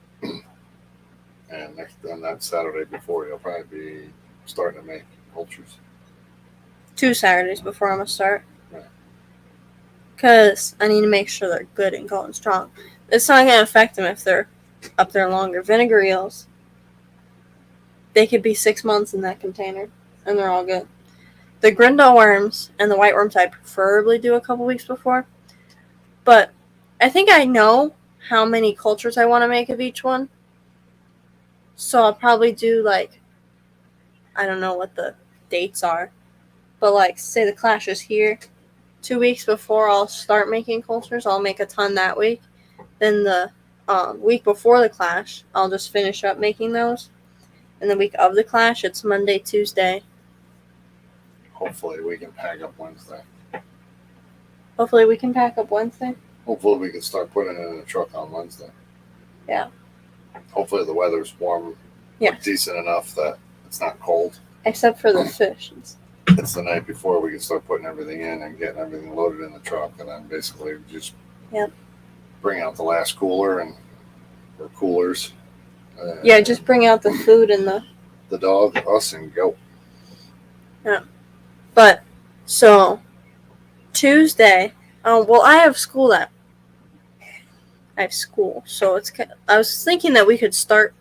And that Saturday before, you'll probably be starting to make cultures. 2 Saturdays before I'm gonna start. Right. Cause I need to make sure they're good and going strong. It's not gonna affect them if they're up there longer. Vinegar eels, they could be 6 months in that container, and they're all good. The Grindal worms and the white worms I preferably do a couple weeks before, but I think I know how many cultures I want to make of each one. So I'll probably do like, I don't know what the dates are, but like say the Clash is here, 2 weeks before I'll start making cultures. I'll make a ton that week. Then the week before the Clash, I'll just finish up making those. And the week of the Clash, it's Monday, Tuesday. Hopefully, we can pack up Wednesday. Hopefully we can pack up Wednesday. Hopefully, we can start putting it in the truck on Wednesday. Yeah. Hopefully, the weather's warm, Yeah. decent enough that it's not cold. Except for the fish. It's the night before we can start putting everything in and getting everything loaded in the truck, and then basically just bring out the last cooler or coolers. Yeah, just bring out the food and the dog, us, and go. But, so, Tuesday, well, I have school so I was thinking that we could start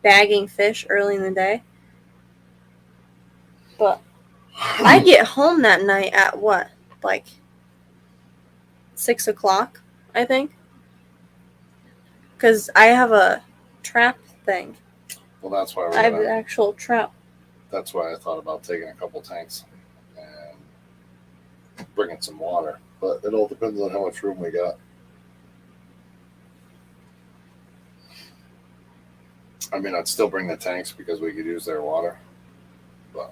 bagging fish early in the day. But I get home that night at what? Like 6 o'clock, I think. Because I have a trap thing. Well, that's why I have an actual trap. That's why I thought about taking a couple tanks and bringing some water. But it all depends on how much room we got. I mean, I'd still bring the tanks because we could use their water. But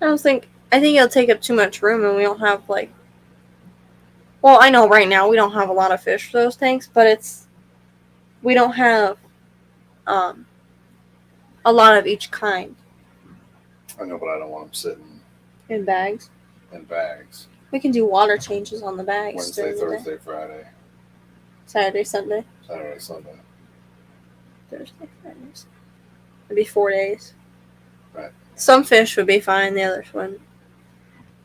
I think it'll take up too much room, and we don't have like. Well, I know right now we don't have a lot of fish for those tanks, but we don't have a lot of each kind I know, but I don't want them sitting in bags. in bags. We can do water changes on the bags. Wednesday, during the day. Thursday, Friday, Saturday, Sunday, Saturday, Sunday. Thursday, Friday. It'd be 4 days. Right. Some fish would be fine. The others wouldn't.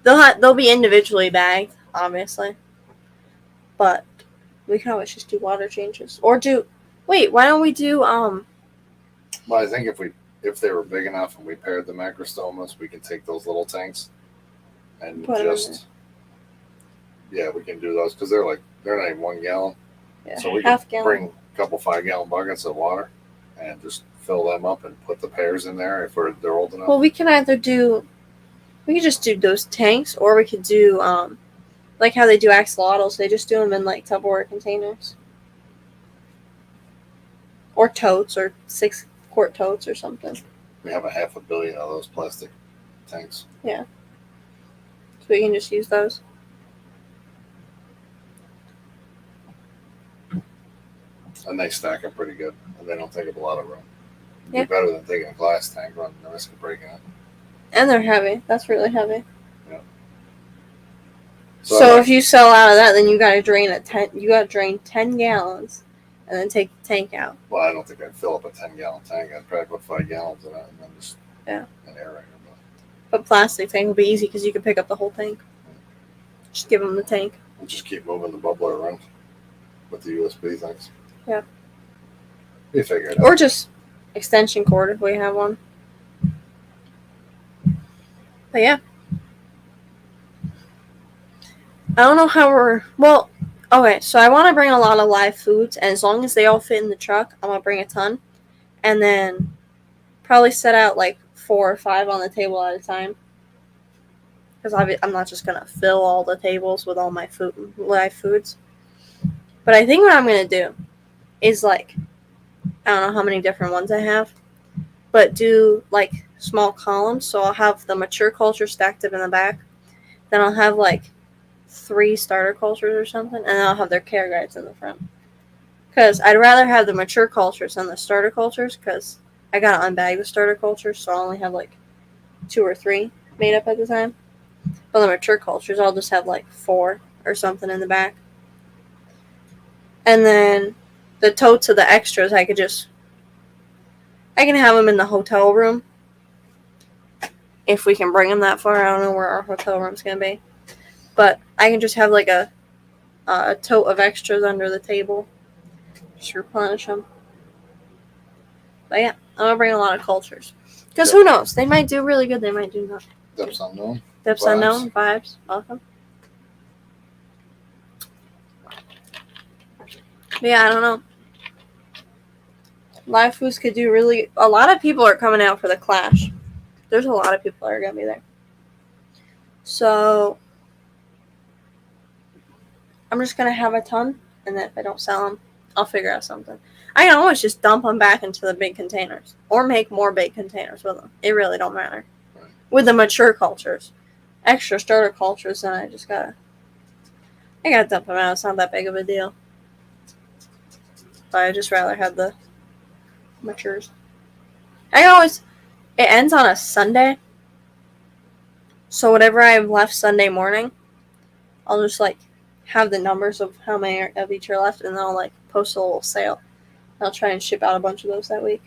They'll be individually bagged, obviously. But we can always just do water changes or do. Wait, why don't we do Well, I think if they were big enough and we paired the macrostomas, we can take those little tanks and Put 'em in just we can do those because they're not even 1 gallon. Yeah, So we half can gallon. bring a couple 5-gallon buckets of water and just fill them up and put the pairs in there if they're old enough. Well, we can just do those tanks, or we could do like how they do axolotls. They just do them in like Tupperware containers, or totes, or 6-quart totes, or something. We have 500 million of those plastic tanks. So we can just use those. And they stack up pretty good, and they don't take up a lot of room. It'd Yeah. be better than taking a glass tank, running the risk of breaking it. And they're heavy. That's really heavy. So, So if you sell out of that, then you gotta drain 10 gallons, and then take the tank out. well, I don't think I'd fill up a 10-gallon tank. I'd probably put 5 gallons in it and then just an aerator. But plastic tank will be easy because you can pick up the whole tank. Just give them the tank. We'll just keep moving the bubbler around with the USB things. Yeah. You figure it out. Or just extension cord if we have one. But yeah. I don't know how okay, so I want to bring a lot of live foods, and as long as they all fit in the truck, I'm going to bring a ton. And then probably set out like 4 or 5 on the table at a time. because I'm not just gonna fill all the tables with all my live foods. But I think what I'm gonna do is like, I don't know how many different ones I have, but do like small columns. So I'll have the mature culture stacked up in the back. Then I'll have like 3 starter cultures or something, and then I'll have their care guides in the front. Because I'd rather have the mature cultures than the starter cultures, because I gotta unbag the starter cultures, so I only have like 2 or 3 made up at the time. But the mature cultures, I'll just have like 4 or something in the back. And then the totes of the extras, I can have them in the hotel room. If we can bring them that far, I don't know where our hotel room's gonna be. But I can just have like a tote of extras under the table. Just replenish them. But yeah, I'm gonna bring a lot of cultures. Because who knows? They might do really good, they might do not. Depths unknown. Depths Vibes. unknown, vibes, welcome. But yeah, I don't know. Live foods could do really. A lot of people are coming out for the Clash. There's a lot of people that are gonna be there. So I'm just gonna have a ton, and then if I don't sell them, I'll figure out something. I can always just dump them back into the big containers, or make more big containers with them. It really don't matter. Right. With the mature cultures, extra starter cultures, then I gotta dump them out. It's not that big of a deal. But I just rather have the matures. It ends on a Sunday, so whatever I have left Sunday morning, I'll just like have the numbers of how many of each are left, and then I'll like post a little sale. I'll try and ship out a bunch of those that week.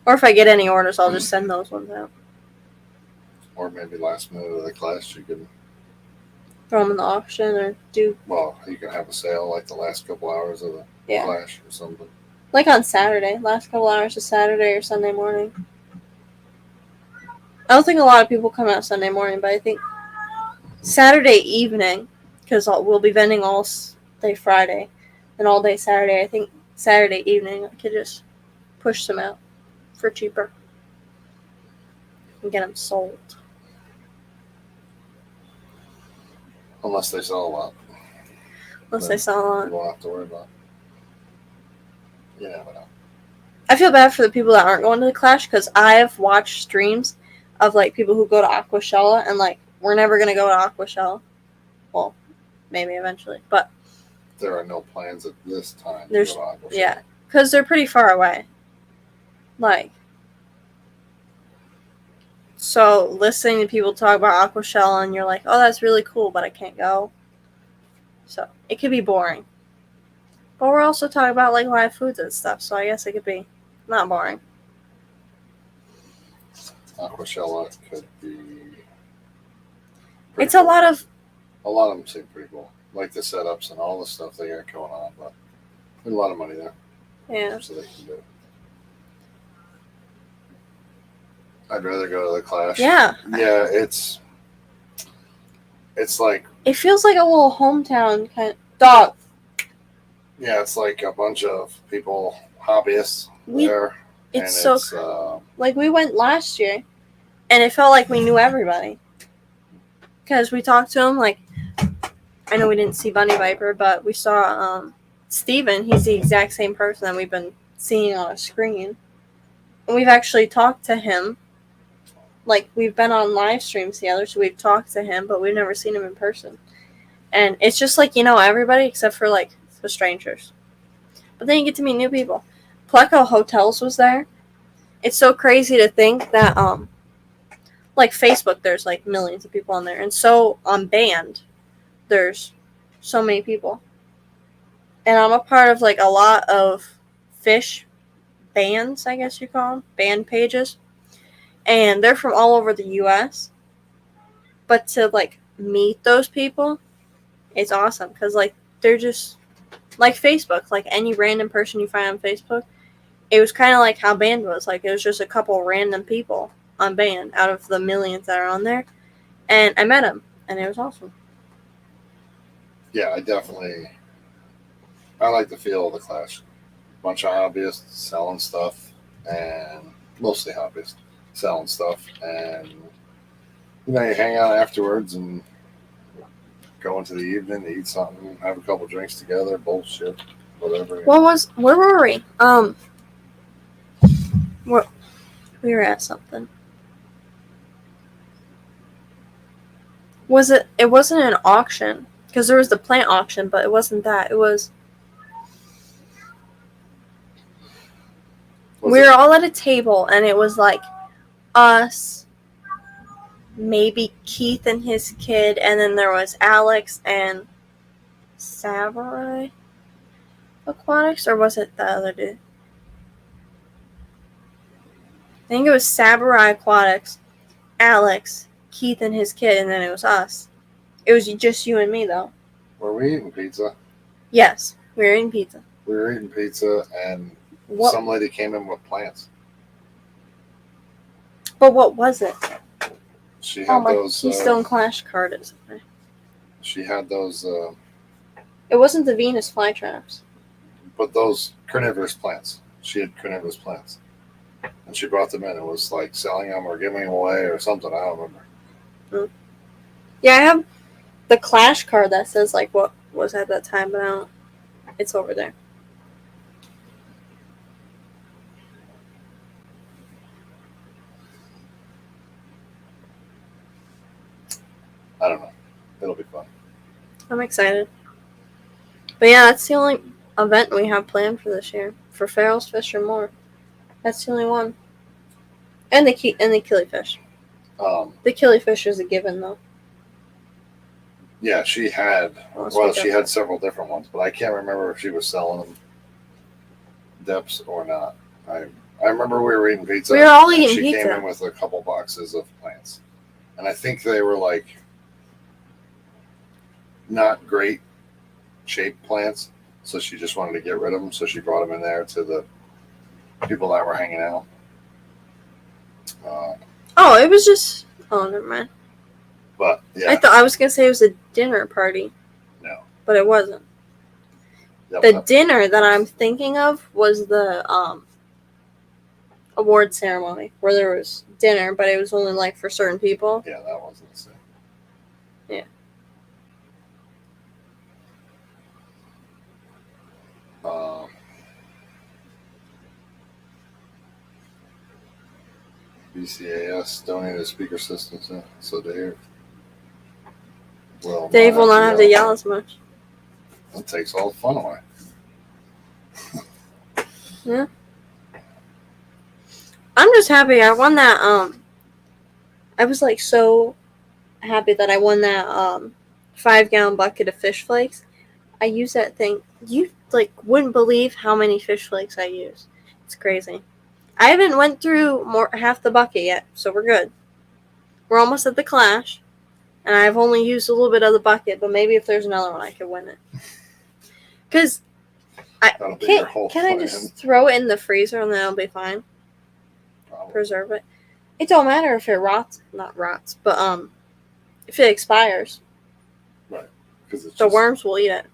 Or if I get any orders, I'll just send those ones out. Or maybe last minute of the Clash, you can. Throw them in the auction or do. Well, you can have a sale like the last couple hours of the Clash or something. Like on Saturday. Last couple hours of Saturday or Sunday morning. I don't think a lot of people come out Sunday morning, but I think Saturday evening, because we'll be vending all day Friday and all day Saturday. I think Saturday evening I could just push some out for cheaper and get them sold. Unless they sell a lot. Unless they sell on. You won't have to worry about it. You never know. I feel bad for the people that aren't going to the Clash, because I've watched streams of like people who go to Aquashella, and like we're never gonna go to Aquashella. Well, maybe eventually, but There are no plans at this time. There's- to go to Aqua yeah, Show. because they're pretty far away. Like, so listening to people talk about Aquashella, and you're like, oh, that's really cool, but I can't go. So it could be boring. But we're also talking about like live foods and stuff, so I guess it could be not boring. Aquashella could be. It's a lot of. A lot of them seem pretty cool. Like the setups and all the stuff they got going on, but there's a lot of money there. Yeah. So they can do it. I'd rather go to the Clash. Yeah. Yeah, it's like, It feels like a little hometown kind of dog. yeah, it's like a bunch of people, hobbyists there. It's and so like we went last year, and it felt like we knew everybody because we talked to him. Like, I know we didn't see Bunny Viper, but we saw Steven. He's the exact same person that we've been seeing on a screen, and we've actually talked to him. Like, we've been on live streams together, so we've talked to him, but we've never seen him in person. And it's just like, you know, everybody except for like the strangers. But then you get to meet new people. Pleco Hotels was there. It's so crazy to think that, like Facebook, there's like millions of people on there. And so on Band, there's so many people. And I'm a part of like a lot of fish bands, I guess you call them, band pages. And they're from all over the U.S. But to like meet those people, it's awesome. Because like they're just like Facebook, like any random person you find on Facebook. It was kind of like how Band was. Like, it was just a couple random people on Band out of the millions that are on there. And I met them, and it was awesome. yeah, I like the feel of the Clash. Bunch of hobbyists selling stuff, and mostly hobbyists selling stuff, and You hang out afterwards and go into the evening, eat something, have a couple drinks together, bullshit, whatever. Where were we? We were at something. It wasn't an auction, because there was the plant auction, but it wasn't that. It was we were all at a table, and it was like us, maybe Keith and his kid, and then there was Alex and Samurai Aquatics, or was it the other dude? I think it was Samurai Aquatics, Alex, Keith and his kid, and then it was us. It was just you and me, though. Were we eating pizza? Yes, we were eating pizza. We were eating pizza, and What? some lady came in with plants. But what was it? She had Oh my! those. Keystone Clash card is. She had those, It wasn't the Venus flytraps. but those carnivorous plants. She had carnivorous plants, and she brought them in. It was like selling them or giving them away or something. I don't remember. Yeah, I have the Clash card that says like what was at that time, but I don't. It's over there. I don't know. It'll be fun. I'm excited. But yeah, that's the only event we have planned for this year. For Farrell's Fish and more. That's the only one. And the killifish. The killifish is a given though. Yeah, she had. Unless Well, we she don't. had several different ones, but I can't remember if she was selling them depths or not. I remember we were eating pizza. We were all and eating she pizza. came in with a couple boxes of plants, and I think they were like not great shaped plants, so she just wanted to get rid of them. So she brought them in there to the people that were hanging out. Oh, it was just. Oh, never mind. But yeah, I thought I was gonna say it was a dinner party. No. But it wasn't. Yep, The yep. dinner that I'm thinking of was the award ceremony where there was dinner, but it was only like for certain people. Yeah, that wasn't the same. Yeah. BCAS donated a speaker system, so Dave. Well, Dave will not have to yell as much. That takes all the fun away. Yeah. I'm just happy I won that. I was like so happy that I won that 5-gallon bucket of fish flakes. I use that thing. You like wouldn't believe how many fish flakes I use. It's crazy. I haven't went through half the bucket yet, so we're good. We're almost at the Clash, and I've only used a little bit of the bucket, but maybe if there's another one, I could win it. Because That'll be your whole can I plan. just throw it in the freezer and then it'll be fine? Probably. Preserve it. It don't matter if it not rots, but if it expires, 'Cause it's the just- worms will eat it.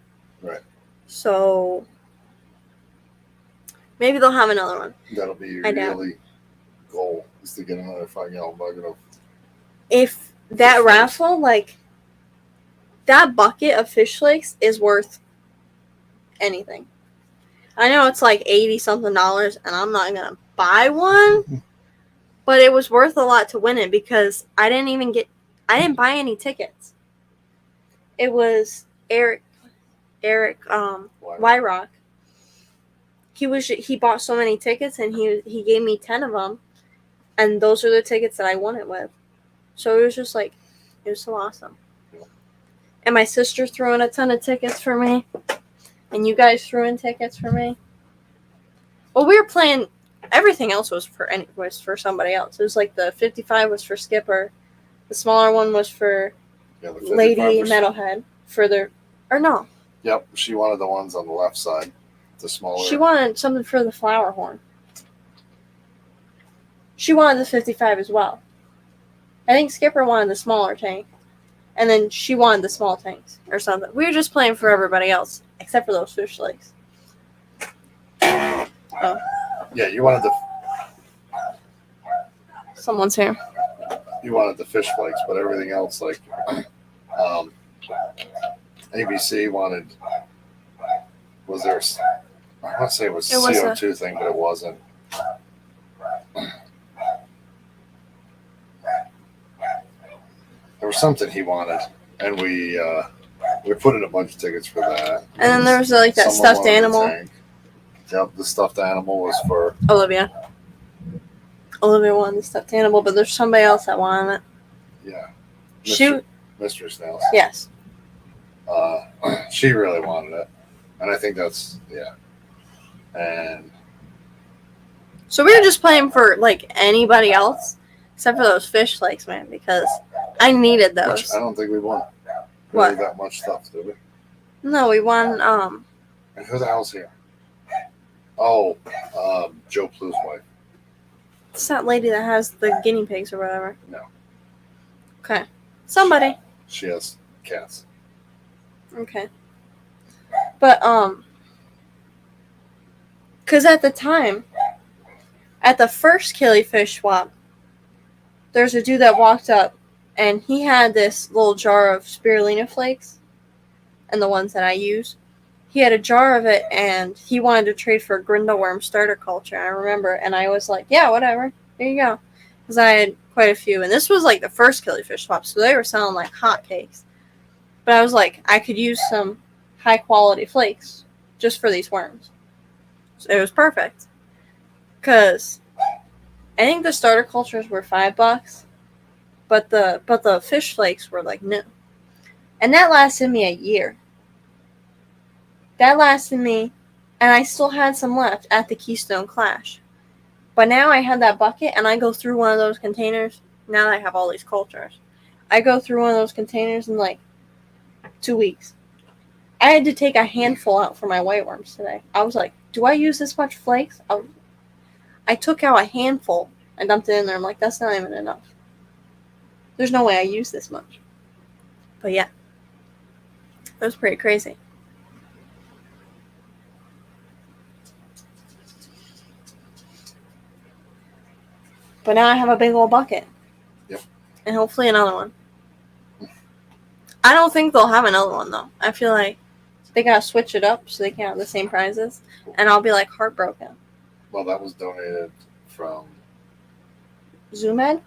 Right. So maybe they'll have another one. That'll be your I doubt. yearly goal, is to get another 5-gallon bucket of. If that Fish flakes. raffle, like that bucket of fish flakes is worth anything. I know it's like $80-something, and I'm not gonna buy one, but it was worth a lot to win it because I didn't buy any tickets. It was Eric Wyrock. He bought so many tickets and he gave me 10 of them, and those are the tickets that I won it with. So it was just like, it was so awesome. And my sister threw in a ton of tickets for me, and you guys threw in tickets for me. Well, we were playing. Everything else was for somebody else. It was like the 55 was for Skipper, the smaller one was for Yeah, the Lady 55%. Metalhead. No, Yep, she wanted the ones on the left side, the smaller. she wanted something for the flower horn. She wanted the 55 as well. I think Skipper wanted the smaller tank, and then she wanted the small tanks or something. We were just playing for everybody else except for those fish flakes. Oh, Yeah, you wanted the. someone's here. he wanted the fish flakes, but everything else, like ABC wanted, was there? I want to say it was It was a- CO2 thing, but it wasn't. There was something he wanted, and we put in a bunch of tickets for that. And then there was like that Someone stuffed wanted a animal. tank. Yep, the stuffed animal was for Olivia. Olivia wanted the stuffed animal, but there's somebody else that wanted it. yeah. She, Mystery Snails. yes. She really wanted it, and I think that's And So we were just playing for like anybody else, except for those fish flakes, man, because I needed which those. I don't think we won What? really that much stuff, did we? No, we won. And who the hell's here? Oh, Joe Plu's wife. It's that lady that has the guinea pigs or whatever. No. Okay. Somebody. She has cats. Okay. But, because at the time, at the first killifish swap, there's a dude that walked up, and he had this little jar of spirulina flakes, and the ones that I use. He had a jar of it, and he wanted to trade for a Grindelworm starter culture, I remember, and I was like, yeah, whatever, here you go. Because I had quite a few, and this was like the first killifish swap, so they were selling like hotcakes. But I was like, I could use some high-quality flakes just for these worms. So it was perfect. Because I think the starter cultures were $5, but the fish flakes were like new. And that lasted me a year. That lasted me, and I still had some left at the Keystone Clash. But now I had that bucket, and I go through one of those containers. Now that I have all these cultures, I go through one of those containers in like 2 weeks. I had to take a handful out for my white worms today. I was like, do I use this much flakes? I took out a handful and dumped it in there. I'm like, that's not even enough. There's no way I use this much. But yeah, it was pretty crazy. But now I have a big old bucket. Yep. And hopefully another one. I don't think they'll have another one, though. I feel like they gotta switch it up so they can have the same prizes. And I'll be, like, heartbroken. Well, that was donated from. Zoomed?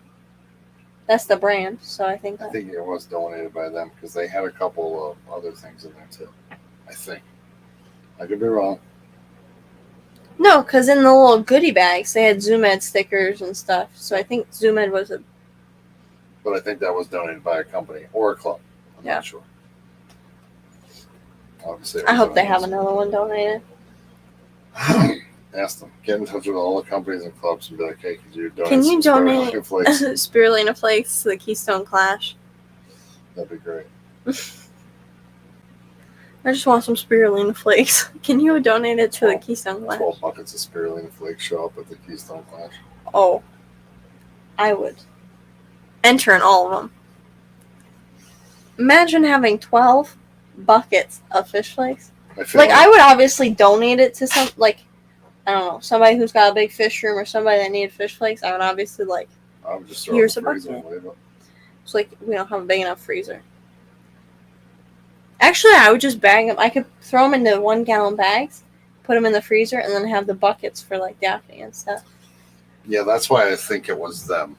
That's the brand, so I think I that. think it was donated by them because they had a couple of other things in there too. I think. I could be wrong. No, because in the little goodie bags, they had Zoomed stickers and stuff. So I think Zoomed was a. But I think that was donated by a company or a club. I'm Yeah. not sure. Obviously, it I was hope they donated. have another one donated. Ask them. Get in touch with all the companies and clubs and be like, hey, could you donate Can you some donate spirulina flakes? Spirulina flakes to the Keystone Clash? That'd be great. I just want some spirulina flakes. Can you donate it to the Keystone Clash? 12 buckets of spirulina flakes show up at the Keystone Clash. Oh, I would enter in all of them. Imagine having 12 buckets of fish flakes. I feel Like, I would obviously donate it to some, like, I don't know, somebody who's got a big fish room or somebody that needed fish flakes. I would obviously, like, I would just throw here's it in the a freezer and bucket. leave it. it's like we don't have a big enough freezer. Actually, I would just bag them. I could throw them into 1 gallon bags, put them in the freezer, and then have the buckets for, like, Daphne and stuff. Yeah, that's why I think it was them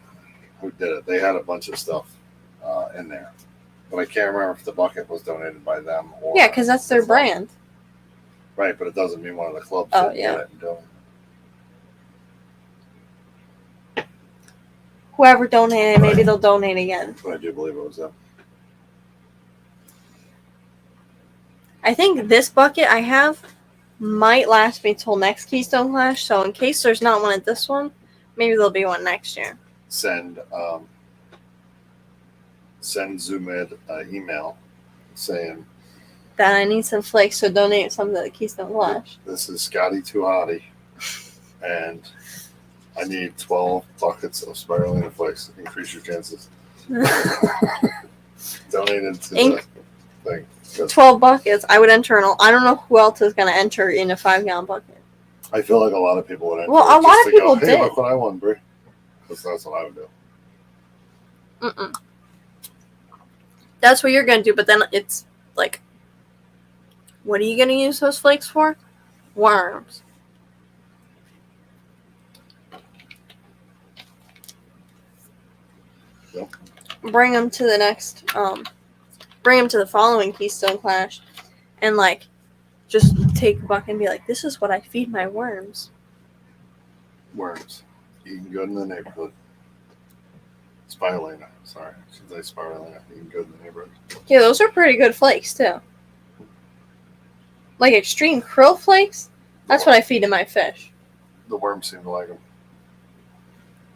who did it. They had a bunch of stuff in there. But I can't remember if the bucket was donated by them or. Yeah, because that's their brand. Right, but it doesn't mean one of the clubs Oh, didn't yeah. get it and do it. Whoever donated, maybe they'll donate again. But I do believe it was them. I think this bucket I have might last me till next Keystone Clash, so in case there's not one at this one, maybe there'll be one next year. Send Zoomed an email saying, That I need some flakes, so donate some to the Keystone Clash. this is Scotty Too Hottie, and I need 12 buckets of spirulina flakes to increase your chances. Donated to Ink. the thing. 'Cause 12 buckets, I would enter in. I don't know who else is going to enter in a 5-gallon bucket. I feel like a lot of people would enter Well, it a lot just of to people go, hey, did. look what I won, Brie. Because that's what I would do. Mm-mm. That's what you're gonna do, but then it's like, what are you gonna use those flakes for? Worms. Yep. Bring them to the next, bring them to the following Keystone Clash, and like, just take a bucket and be like, this is what I feed my worms. Worms. Eating good in the neighborhood. Spirulina. Sorry. I should say spirulina. Eating good in the neighborhood. Yeah, those are pretty good flakes too. Like extreme krill flakes. That's what I feed to my fish. The worms seem to like them.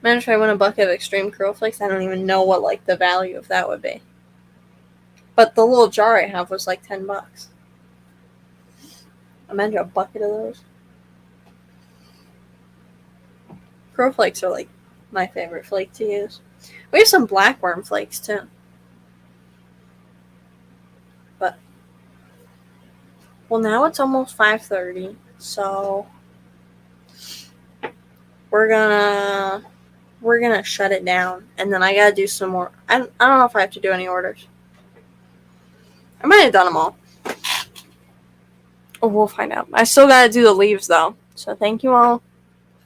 Imagine if I win a bucket of extreme krill flakes. I don't even know what like the value of that would be. But the little jar I have was like $10. Imagine a bucket of those. Krill flakes are like my favorite flake to use. We have some black worm flakes too. But well, now it's almost 5:30, so we're gonna shut it down, and then I gotta do some more. I don't know if I have to do any orders. I might have done them all. Oh, we'll find out. I still gotta do the leaves though. So thank you all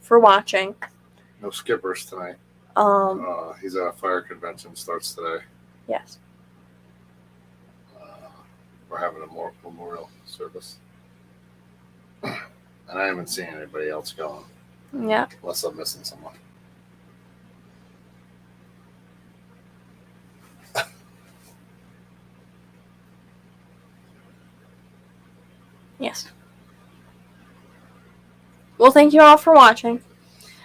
for watching. No skippers tonight. He's at a fire convention. Starts today. Yes. We're having a memorial service. And I haven't seen anybody else going. Yeah. Unless I'm missing someone. Yes. Well, thank you all for watching.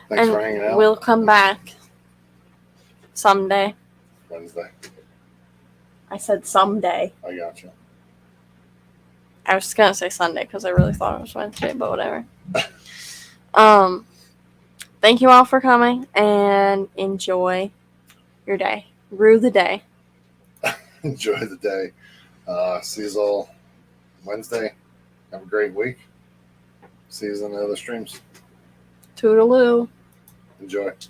Thanks and for hanging out. we'll come back someday. Wednesday. I said someday. I got you. I was just gonna say Sunday because I really thought it was Wednesday, but whatever. Thank you all for coming and enjoy your day. Rue the day. Enjoy the day. See you all Wednesday. Have a great week. See you in the other streams. Toodaloo. Enjoy.